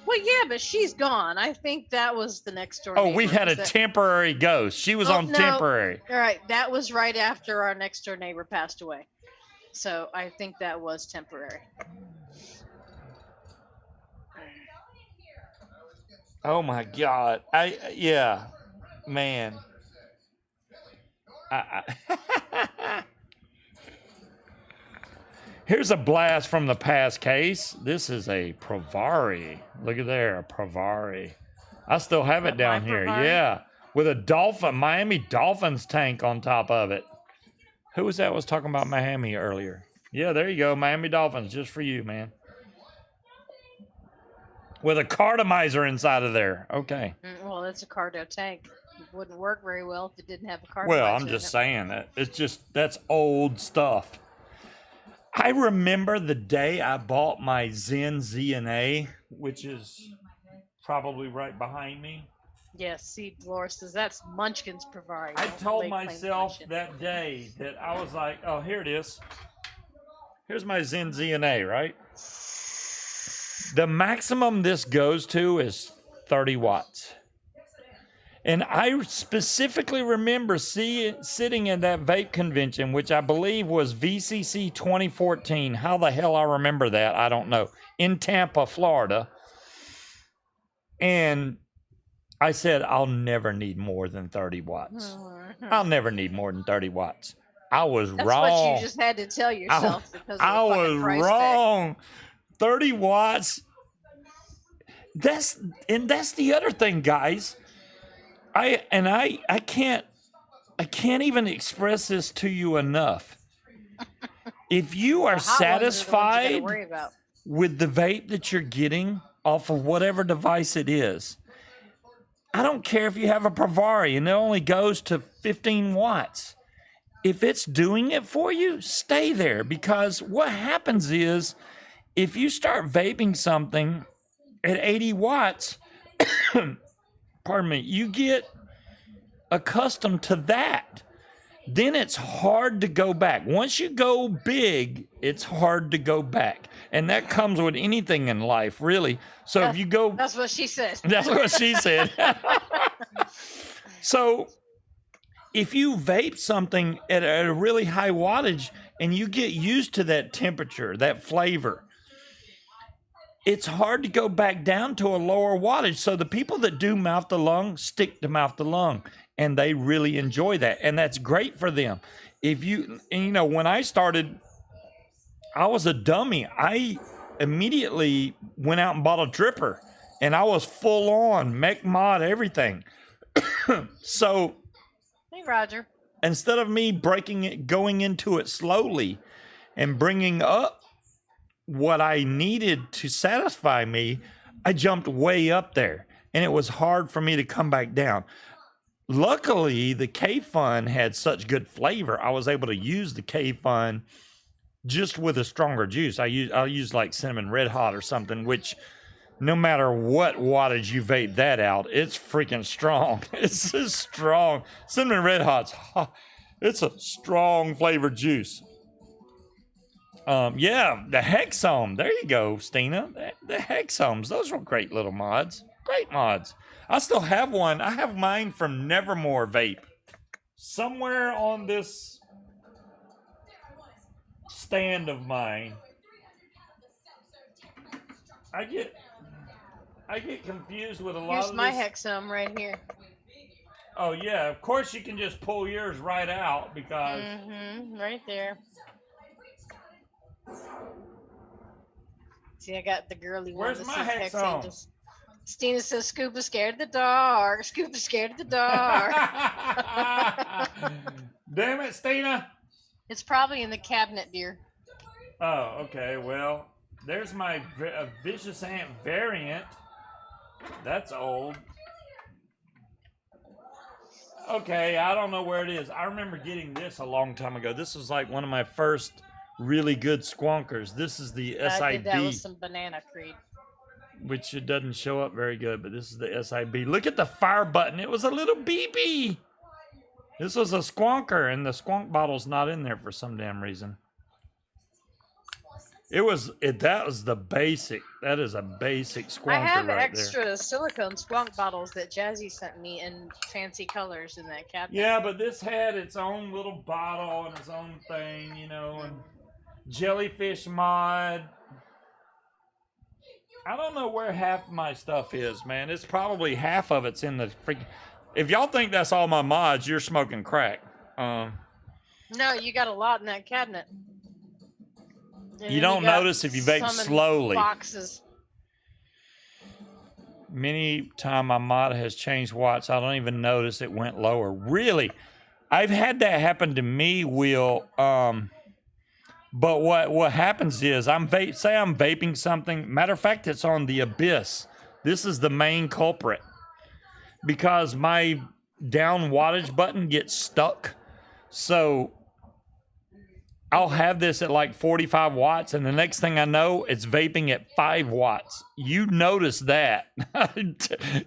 Well, yeah, but she's gone. I think that was the next door. Oh, we neighbor. had a temporary ghost. She was on no. temporary. All right, that was right after our next door neighbor passed away. So I think that was temporary. Oh my God. Man. Here's a blast from the past case. This is a Provari. Look at there, a Provari. I still have it down here. Provari? Yeah, with a Miami Dolphins tank on top of it. Who was that was talking about Miami earlier? Yeah, there you go, Miami Dolphins, just for you, man. With a cartomizer inside of there. Okay. Well, it's a cardo tank. It wouldn't work very well if it didn't have a cardo. Well, I'm just saying that that's old stuff. I remember the day I bought my Zen Z&A, which is probably right behind me. Yes, see, Dolores says that's Munchkin's Provari. I Don't told lay claim to myself Munchkin. that day that I was like, oh, here it is. Here's my Zen Z&A, right? The maximum this goes to is 30 watts. And I specifically remember sitting in that vape convention, which I believe was VCC 2014. How the hell I remember that, I don't know. In Tampa, Florida. And I said, I'll never need more than 30 watts. I'll never need more than 30 watts. I was That's wrong. what you just had to tell yourself because of I the was fucking price wrong. 30 watts. That's the other thing, guys. I can't even express this to you enough. If you are satisfied with the vape that you're getting off of whatever device it is, I don't care if you have a Pravari and it only goes to 15 watts. If it's doing it for you, stay there, because what happens is if you start vaping something at 80 watts, pardon me, you get accustomed to that. Then it's hard to go back. Once you go big, it's hard to go back. And that comes with anything in life, really. So if you go... That's what she said. That's what she said. So if you vape something at a really high wattage and you get used to that temperature, that flavor, it's hard to go back down to a lower wattage. So the people that do mouth to lung stick to mouth to lung, and they really enjoy that, and that's great for them. When I started, I was a dummy. I immediately went out and bought a dripper, and I was full on mech mod everything. So, hey Roger, instead of me going into it slowly and bringing up what I needed to satisfy me, I jumped way up there, and it was hard for me to come back down. Luckily, the K-Fun had such good flavor, I was able to use the K-Fun just with a stronger juice. I'll use like cinnamon red hot or something, which no matter what wattage you vape that out, it's freaking strong. It's just strong. Cinnamon red hot's it's a strong flavored juice. Yeah, the Hexome. There you go, Stina. The Hexomes. Those were great little mods. Great mods. I still have one. I have mine from Nevermore Vape. Somewhere on this stand of mine. I get confused with a lot of this. Here's my Hexome right here. Oh, yeah. Of course, you can just pull yours right out because... right there. See, I got the girly one. Where's my Hexome? Stina says, Scuba scared of the dark. Scuba scared of the dark. Damn it, Stina. It's probably in the cabinet, dear. Oh, okay. Well, there's my Vicious Ant variant. That's old. Okay, I don't know where it is. I remember getting this a long time ago. This was like one of my first really good squonkers. This is the SIB. I did that with some Banana Creed. Which it doesn't show up very good, but this is the SIB. Look at the fire button. It was a little BB. This was a squonker, and the squonk bottle's not in there for some damn reason. That was the basic. That is a basic squonker I have right extra there. silicone squonk bottles that Jazzy sent me in fancy colors in that cabinet. Yeah, but this had its own little bottle and its own thing, and jellyfish mod. I don't know where half my stuff is, man. It's probably half of it's in the freaking... If y'all think that's all my mods, you're smoking crack. No, you got a lot in that cabinet. You don't notice if you vape slowly. Boxes. Many time my mod has changed watts, I don't even notice it went lower. Really? I've had that happen to me, Will. But what happens is say I'm vaping something. Matter of fact, it's on the Abyss. This is the main culprit because my down wattage button gets stuck. So I'll have this at like 45 watts, and the next thing I know, it's vaping at 5 watts. You notice that.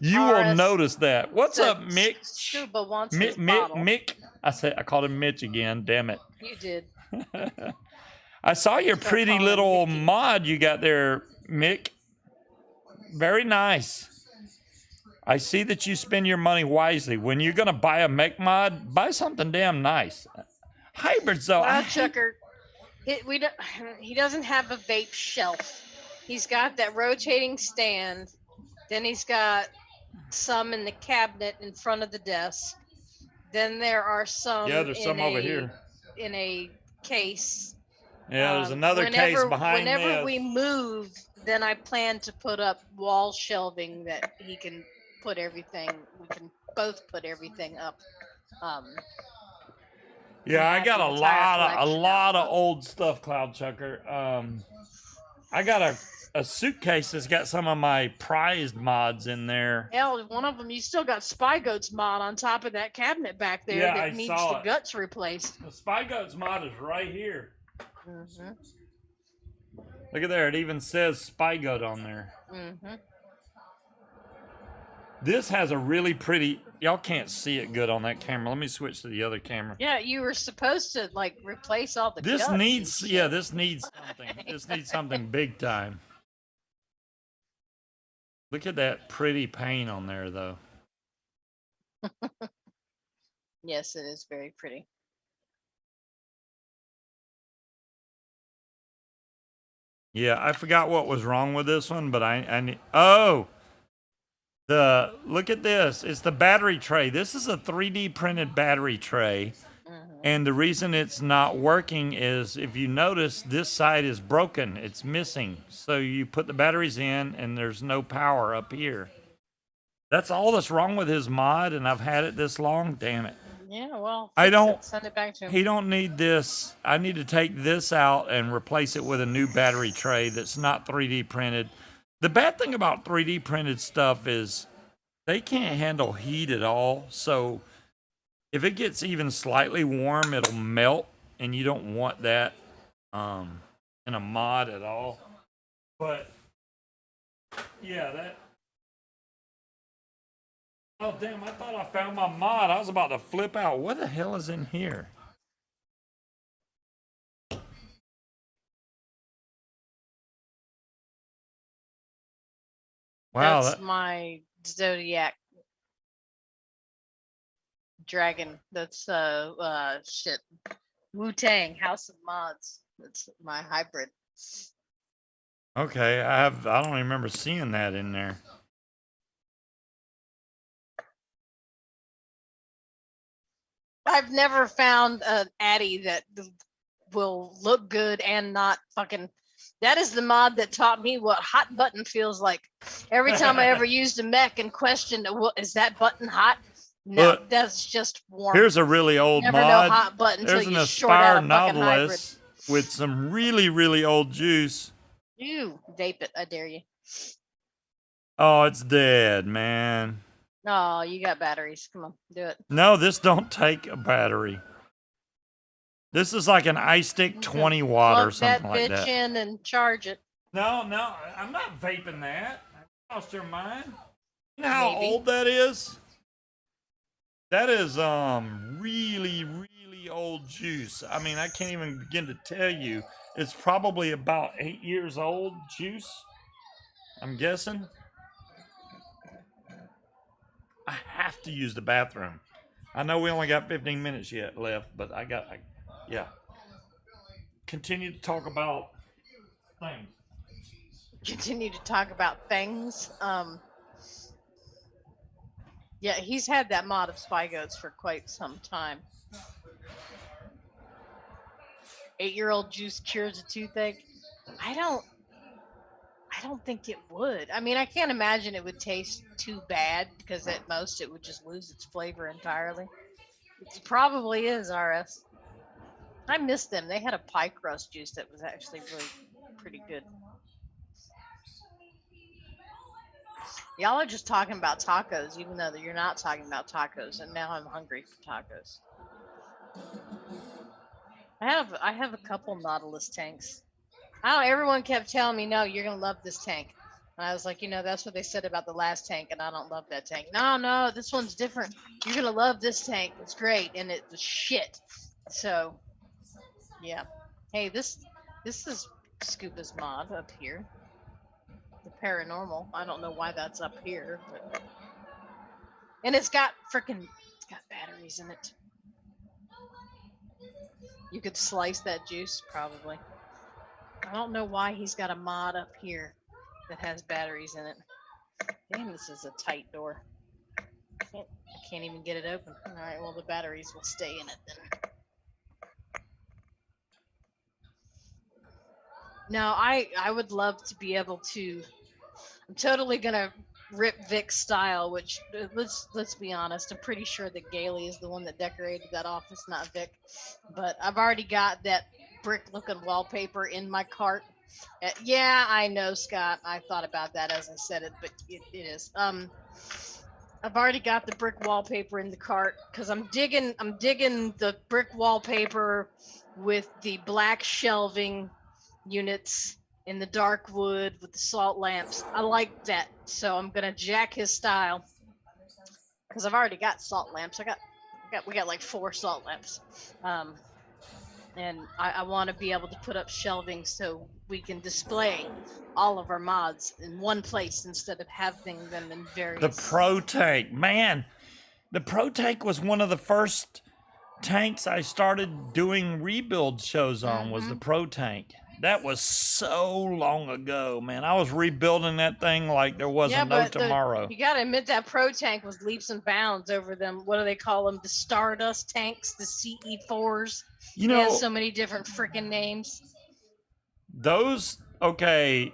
You will notice that. What's up, Mick? Scuba wants his bottle. Mick. I called him Mitch again. Damn it. You did. I saw your pretty little mod you got there, Mick. Very nice. I see that you spend your money wisely. When you're gonna buy a mech mod, buy something damn nice. Hybrids though, Cloud Chucker, he doesn't have a vape shelf. He's got that rotating stand. Then he's got some in the cabinet in front of the desk. Then there are some yeah, there's some over here. in a case. Yeah, there's another case behind Whenever this. we move, then I plan to put up wall shelving that he can put everything. We can both put everything up. Yeah, I got a lot of of old stuff, Cloud Chucker. I got a suitcase that's got some of my prized mods in there. Hell, one of them, you still got Spy Goats mod on top of that cabinet back there that needs the guts replaced. The Spy Goats mod is right here. Mm-hmm. Look at there. It even says Spy Goat on there. Mm-hmm. This has a really pretty... Y'all can't see it good on that camera. Let me switch to the other camera. Yeah, you were supposed to, like, replace all the guts. This needs something. This needs something big time. Look at that pretty paint on there, though. Yes, it is very pretty. Yeah, I forgot what was wrong with this one, but oh, look at this. It's the battery tray. This is a 3D printed battery tray. And the reason it's not working is, if you notice, this side is broken. It's missing. So you put the batteries in and there's no power up here. That's all that's wrong with his mod, and I've had it this long. Damn it. Yeah, well, send it back to him. He don't need this. I need to take this out and replace it with a new battery tray that's not 3D printed. The bad thing about 3D printed stuff is they can't handle heat at all. So if it gets even slightly warm, it'll melt, and you don't want that in a mod at all. But yeah, that... Oh, damn, I thought I found my mod. I was about to flip out. What the hell is in here? Wow. That's my Zodiac dragon. That's shit. Wu-Tang, House of Mods. That's my hybrid. Okay, I don't remember seeing that in there. I've never found an Addy that will look good and not fucking... That is the mod that taught me what hot button feels like. Every time I ever used a mech and questioned, is that button hot? No, that's just warm. Here's a really old mod. Never know hot button There's until an you short out a fucking hybrid. novelist with some really, really old juice. You vape it, I dare you. Oh, it's dead, man. Oh, you got batteries. Come on, do it. No, this don't take a battery. This is like an iStick 20 watt or something like that. Plug that bitch in and charge it. No, I'm not vaping that. I lost your mind. You know how old that is? That is really, really old juice. I mean, I can't even begin to tell you. It's probably about 8 years old juice, I'm guessing. I have to use the bathroom. I know we only got 15 minutes yet left, but yeah. Continue to talk about things. Continue to talk about things. Yeah, he's had that mod of Spy Goats for quite some time. 8-year-old juice cures a toothache. I don't think it would. I mean, I can't imagine it would taste too bad, because at most it would just lose its flavor entirely. It probably is, RS. I miss them. They had a pie crust juice that was actually really pretty good. Y'all are just talking about tacos, even though you're not talking about tacos, and now I'm hungry for tacos. I have a couple Nautilus tanks. Everyone kept telling me, no, you're gonna love this tank. And I was like, that's what they said about the last tank, and I don't love that tank. No, this one's different. You're gonna love this tank. It's great, and it was shit. So, yeah. Hey, this is Scuba's mod up here. the paranormal. I don't know why that's up here, but and it's got batteries in it. You could slice that juice probably. I don't know why he's got a mod up here that has batteries in it. Damn, this is a tight door. I can't even get it open. All right, well the batteries will stay in it then. Now I would love to be able to. I'm totally gonna rip Vic's style, which let's be honest. I'm pretty sure that Gailey is the one that decorated that office, not Vic. But I've already got that brick-looking wallpaper in my cart. Yeah, I know, Scott. I thought about that as I said it, but it is. I've already got the brick wallpaper in the cart because I'm digging the brick wallpaper with the black shelving units in the dark wood with the salt lamps. I like that, so I'm gonna jack his style because I've already got salt lamps. We got like 4 salt lamps, and I want to be able to put up shelving so we can display all of our mods in one place instead of having them in various. The Pro Tank, man, the Pro Tank was one of the first tanks I started doing rebuild shows on. Was the Pro Tank. That was so long ago, man. I was rebuilding that thing like there wasn't no tomorrow. You gotta admit that Pro Tank was leaps and bounds over them. What do they call them? The Stardust tanks, the CE4s. You know, they have so many different freaking names. Those, okay,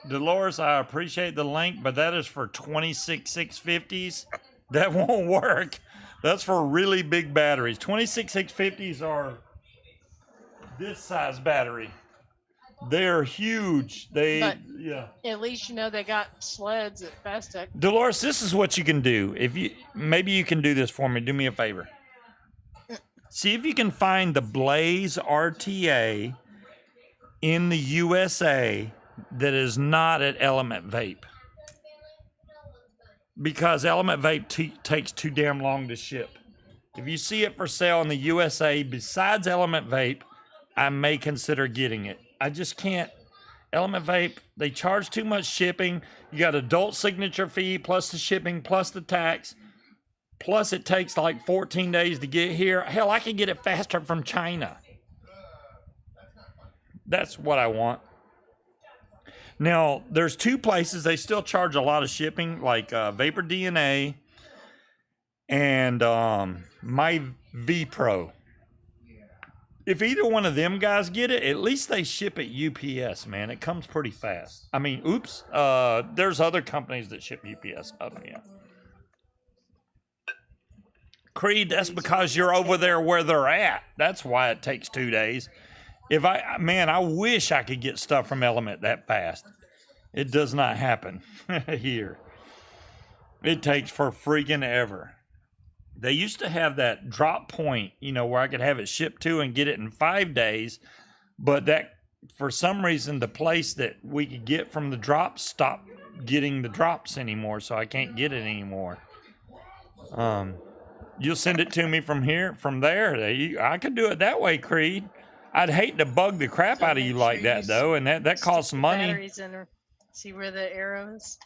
Dolores, I appreciate the link, but that is for 26 650s. That won't work. That's for really big batteries. 26 650s are this size battery. They're huge. Yeah. At least you know they got sleds at Fastech. Dolores, this is what you can do. Maybe you can do this for me. Do me a favor. See if you can find the Blaze RTA in the USA that is not at Element Vape. Because Element Vape takes too damn long to ship. If you see it for sale in the USA besides Element Vape, I may consider getting it. I just can't. Element Vape, they charge too much shipping. You got adult signature fee plus the shipping plus the tax. Plus it takes like 14 days to get here. Hell, I can get it faster from China. That's what I want. Now, there's 2 places they still charge a lot of shipping, like Vapor DNA and My V Pro. If either one of them guys get it, at least they ship it UPS, man. It comes pretty fast. I mean, oops. There's other companies that ship UPS up here. Creed, that's because you're over there where they're at. That's why it takes 2 days. I wish I could get stuff from Element that fast. It does not happen here. It takes for freaking ever. They used to have that drop point, where I could have it shipped to and get it in 5 days. But that, for some reason, the place that we could get from the drops stopped getting the drops anymore, so I can't get it anymore. You'll send it to me from there. I could do it that way, Creed. I'd hate to bug the crap out of you like that, though, and that costs money. Batteries in her. See where the arrow is?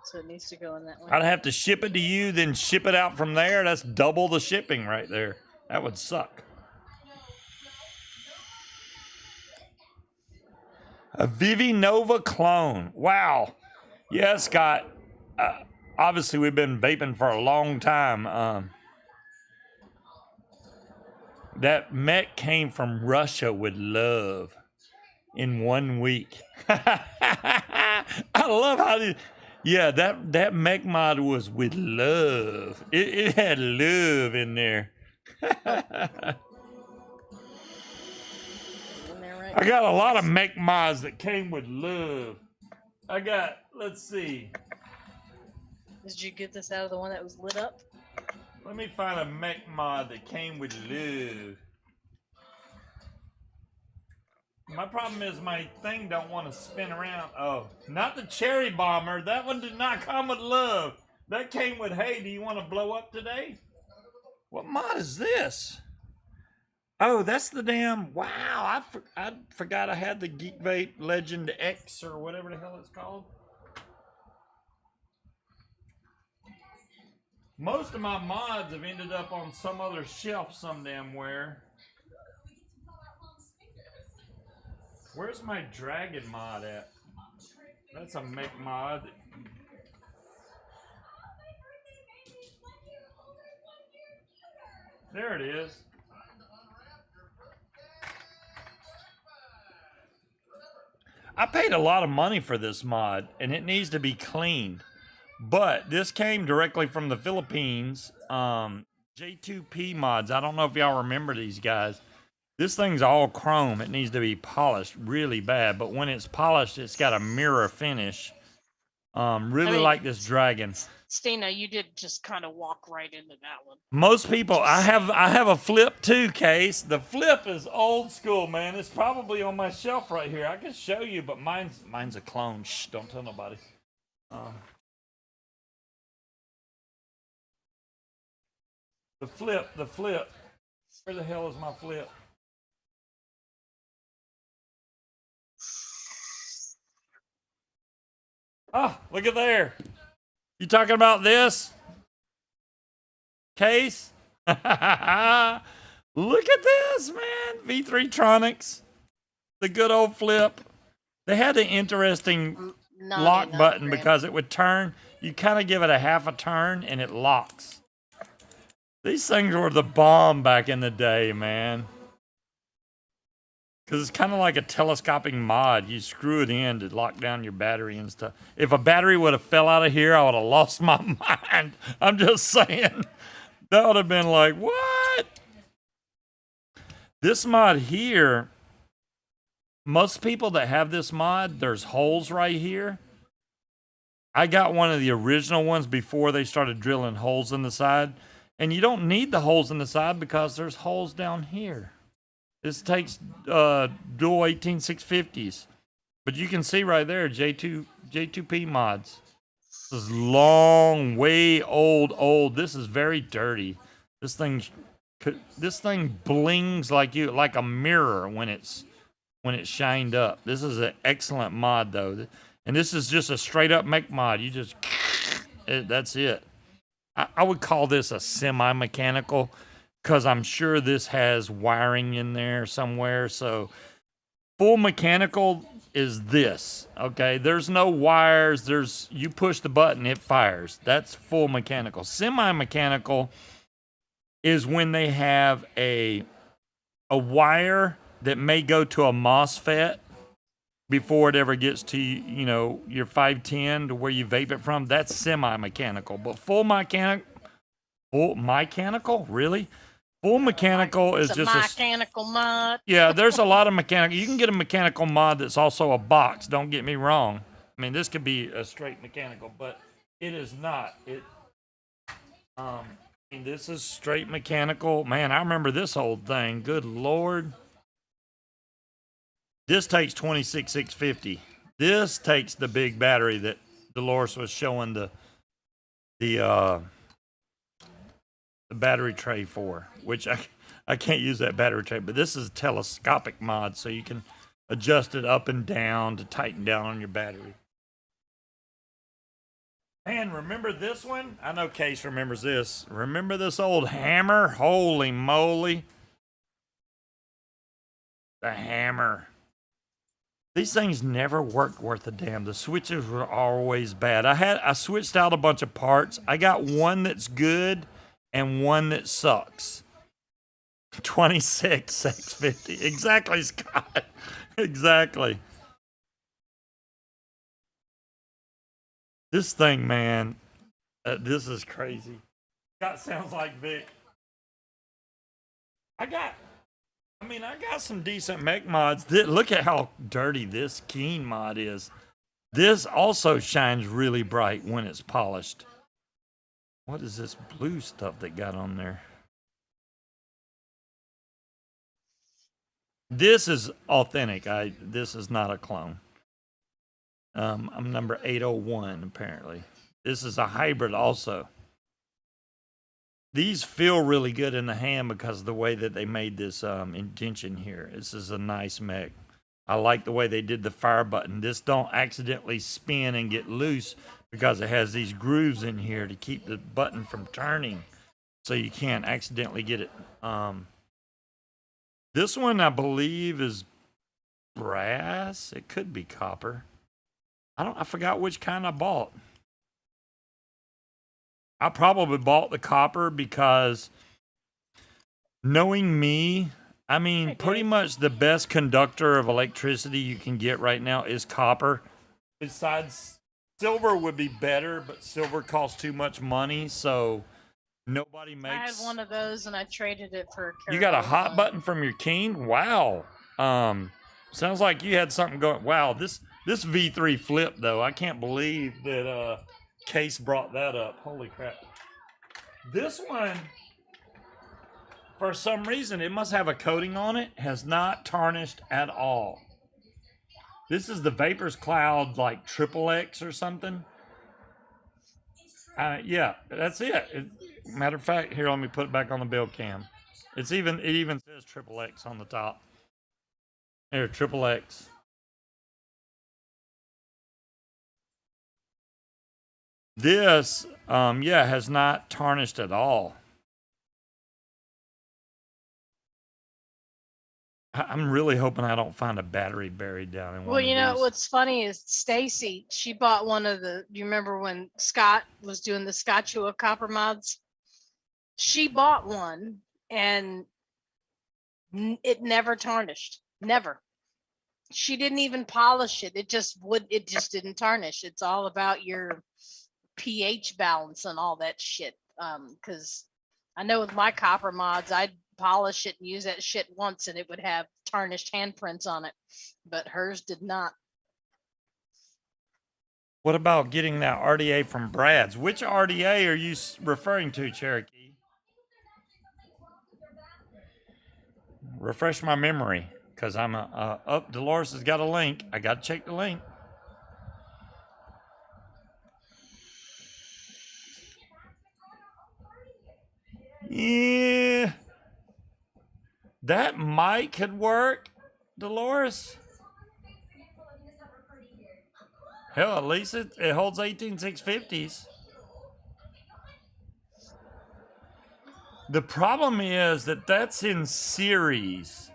So it needs to go in that way. I'd have to ship it to you, then ship it out from there. That's double the shipping right there. That would suck. A Vivi Nova clone. Wow. Yeah, Scott. Obviously, we've been vaping for a long time. That mech came from Russia with love in 1 week. I love how... Yeah, that mech mod was with love. It had love in there. I got a lot of mech mods that came with love. Let's see. Did you get this out of the one that was lit up? Let me find a mech mod that came with love. My problem is my thing don't want to spin around. Oh, not the cherry bomber. That one did not come with love. That came with, hey, do you want to blow up today? What mod is this? Oh, that's the damn, wow. I forgot I had the Geek Vape Legend X or whatever the hell it's called. Most of my mods have ended up on some other shelf some damn where. Where's my dragon mod at? That's a mech mod. There it is. I paid a lot of money for this mod, and it needs to be cleaned. But this came directly from the Philippines. J2P mods. I don't know if y'all remember these guys. This thing's all chrome. It needs to be polished really bad. But when it's polished, it's got a mirror finish. Really like this dragon. Stina, you did just kind of walk right into that one. Most people, I have a flip too, Case. The flip is old school, man. It's probably on my shelf right here. I can show you, but mine's a clone. Shh, don't tell nobody. The flip. Where the hell is my flip? Ah, look at there. You talking about this? Case? Look at this, man. V3 Tronics. The good old flip. They had an interesting lock button because it would turn. You kind of give it a half a turn and it locks. These things were the bomb back in the day, man. Because it's kind of like a telescopic mod. You screw it in to lock down your battery and stuff. If a battery would have fell out of here, I would have lost my mind. I'm just saying. That would have been like, what? This mod here, most people that have this mod, there's holes right here. I got one of the original ones before they started drilling holes in the side. And you don't need the holes in the side because there's holes down here. This takes dual 18650s. But you can see right there, J2P mods. This is long, way old. This is very dirty. This thing blings like a mirror when it's shined up. This is an excellent mod though. And this is just a straight up mech mod. You just that's it. I would call this a semi-mechanical because I'm sure this has wiring in there somewhere. So full mechanical is this, okay? There's no wires. You push the button, it fires. That's full mechanical. Semi-mechanical is when they have a wire that may go to a MOSFET before it ever gets to, your 510 to where you vape it from. That's semi-mechanical. But full mechanical, really? Full mechanical is just a mechanical mod. Yeah, there's a lot of mechanical. You can get a mechanical mod that's also a box. Don't get me wrong. I mean, this could be a straight mechanical, but it is not. This is straight mechanical. Man, I remember this old thing. Good Lord. This takes 26650. This takes the big battery that Dolores was showing the battery tray for, which I can't use that battery tray, but this is a telescopic mod, so you can adjust it up and down to tighten down on your battery. And remember this one? I know Case remembers this. Remember this old hammer? Holy moly. The hammer. These things never worked worth a damn. The switches were always bad. I switched out a bunch of parts. I got one that's good and one that sucks. 26650. Exactly, Scott. Exactly. This thing, man. This is crazy. Scott sounds like Vic. I got some decent mech mods. Look at how dirty this Keen mod is. This also shines really bright when it's polished. What is this blue stuff they got on there? This is authentic. This is not a clone. I'm number 801 apparently. This is a hybrid also. These feel really good in the hand because of the way that they made this indention here. This is a nice mech. I like the way they did the fire button. This don't accidentally spin and get loose because it has these grooves in here to keep the button from turning, so you can't accidentally get it. This one I believe is brass. It could be copper. I forgot which kind I bought. I probably bought the copper because, knowing me, I mean, pretty much the best conductor of electricity you can get right now is copper. Besides, silver would be better, but silver costs too much money, so nobody makes. I had one of those and I traded it for a You got a Caravelle hot phone. button from your King? Wow. Sounds like you had something going. Wow, this V3 flip though. I can't believe that Case brought that up. Holy crap. This one, for some reason, it must have a coating on it, has not tarnished at all. This is the Vapors Cloud like XXX or something. Yeah, that's it. Matter of fact, here, let me put it back on the bill cam. It even says XXX on the top. Here, XXX. This, yeah, has not tarnished at all. I'm really hoping I don't find a battery buried down in one Well, of you know these. what's funny is Stacy. She bought one of the. Do you remember when Scott was doing the Scotchua copper mods? She bought one and it never tarnished. Never. She didn't even polish it. It just didn't tarnish. It's all about your pH balance and all that shit. Because I know with my copper mods, I'd polish it and use that shit once and it would have tarnished handprints on it, but hers did not. What about getting that RDA from Brad's? Which RDA are you referring to, Cherokee? Refresh my memory, because I'm Dolores has got a link. I got to check the link. Yeah. That mic could work, Dolores. Hell, at least it holds 18650s. The problem is that that's in series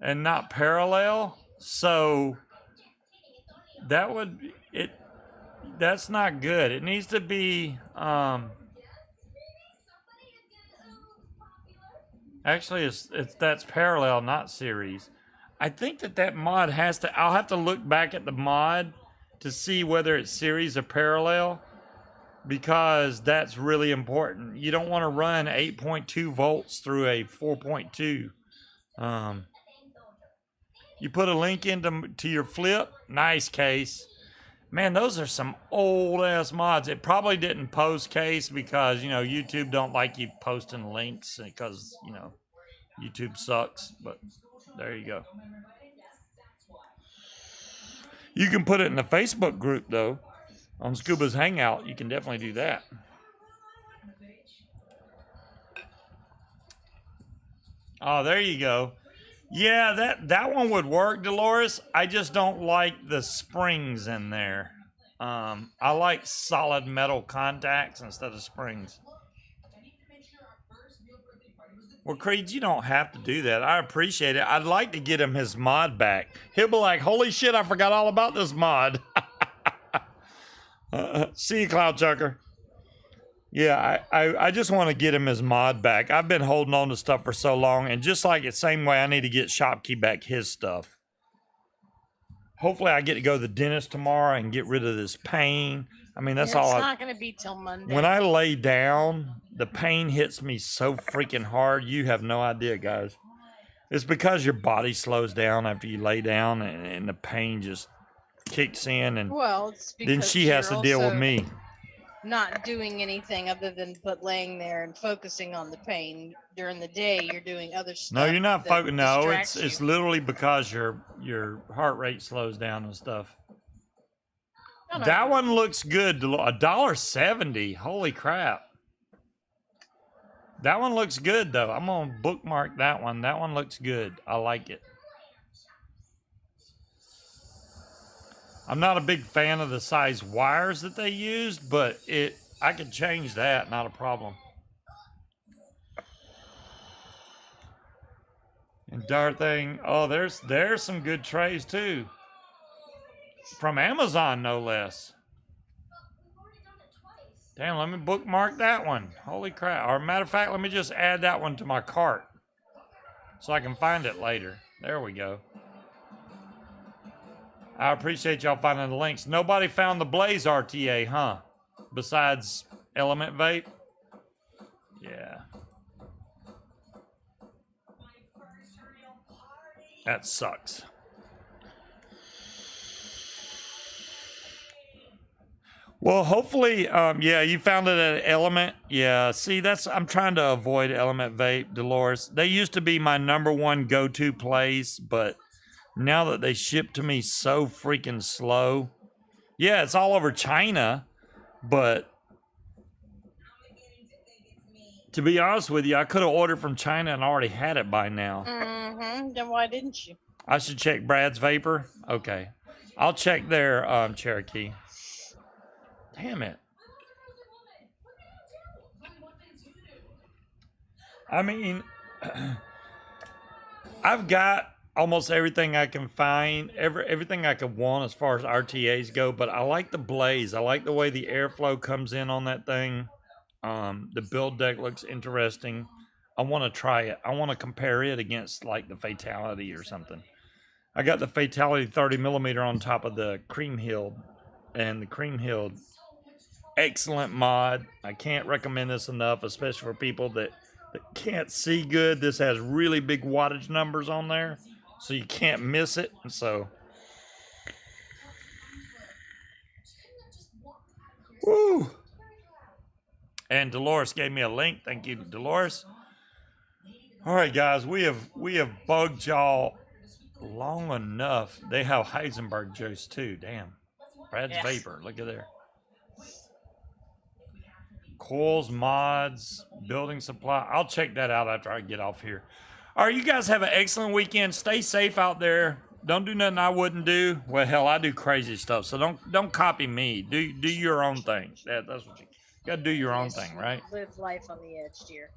and not parallel, so that's not good. It needs to be actually that's parallel, not series. I think that mod has to. I'll have to look back at the mod to see whether it's series or parallel, because that's really important. You don't want to run 8.2 volts through a 4.2. You put a link to your flip. Nice, Case. Man, those are some old ass mods. It probably didn't post, Case, because YouTube don't like you posting links because YouTube sucks. But there you go. You can put it in the Facebook group though. On Scuba's Hangout, you can definitely do that. Oh, there you go. Yeah, that one would work, Dolores. I just don't like the springs in there. I like solid metal contacts instead of springs. Well, Creed, you don't have to do that. I appreciate it. I'd like to get him his mod back. He'll be like, holy shit, I forgot all about this mod. See you, Cloud Chucker. Yeah, I just want to get him his mod back. I've been holding on to stuff for so long, and just like the same way I need to get Shopkey back his stuff. Hopefully I get to go to the dentist tomorrow and get rid of this pain. I mean, that's all. It's not going to be till Monday. When I lay down, the pain hits me so freaking hard. You have no idea, guys. It's because your body slows down after you lay down, and the pain just kicks in, and it's because then she has to deal with me. Not doing anything other than laying there and focusing on the pain. During the day, you're doing other stuff. No, you're not focusing. No, distracts it's you. literally because your heart rate slows down and stuff. No. That one looks good. $1.70. Holy crap. That one looks good though. I'm gonna bookmark that one. That one looks good. I like it. I'm not a big fan of the size wires that they used, but I could change that, not a problem. And darn thing, oh, there's some good trays too. From Amazon, no less. Damn, let me bookmark that one. Holy crap. Or matter of fact, let me just add that one to my cart so I can find it later. There we go. I appreciate y'all finding the links. Nobody found the Blaze RTA, huh? Besides Element Vape? Yeah. That sucks. Well, hopefully, yeah, you found it at Element. Yeah, see, I'm trying to avoid Element Vape, Dolores. They used to be my #1 go-to place, but now that they ship to me so freaking slow. Yeah, it's all over China, but to be honest with you, I could have ordered from China and already had it by now. Mm-hmm. Then why didn't you? I should check Brad's Vapor. Okay. I'll check their Cherokee. Damn it. I mean, I've got almost everything I can find, everything I could want as far as RTAs go, but I like the Blaze. I like the way the airflow comes in on that thing. The build deck looks interesting. I want to try it. I want to compare it against like the Fatality or something. I got the Fatality 30mm on top of the Cream Hill, and the Cream Hill, excellent mod. I can't recommend this enough, especially for people that can't see good. This has really big wattage numbers on there, so you can't miss it. And so, woo! And Dolores gave me a link. Thank you, Dolores. All right, guys, we have bugged y'all long enough. They have Heisenberg juice too. Damn, Brad's Vapor. Look at there. Coils, mods, building supply. I'll check that out after I get off here. All right, you guys have an excellent weekend. Stay safe out there. Don't do nothing I wouldn't do. Well, hell, I do crazy stuff, so don't copy me. Do your own thing. That's what you gotta do. Your own thing, right? Live life on the edge, dear.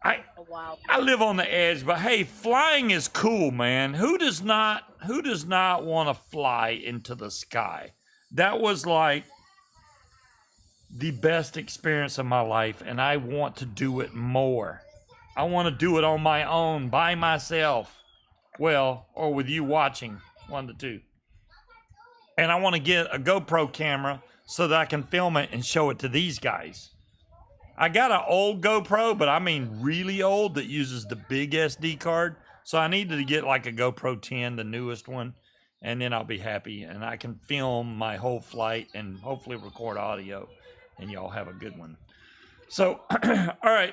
I live on the edge, but hey, flying is cool, man. Who does not want to fly into the sky? That was like the best experience of my life, and I want to do it more. I want to do it on my own, by myself. Well, or with you watching, one to two. And I want to get a GoPro camera so that I can film it and show it to these guys. I got an old GoPro, but I mean really old, that uses the big SD card. So I needed to get like a GoPro 10, the newest one, and then I'll be happy. And I can film my whole flight and hopefully record audio, and y'all have a good one. So, all right.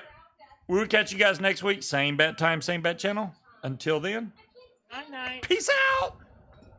We'll catch you guys next week. Same bat time, same bat channel. Until then, Night night. peace out.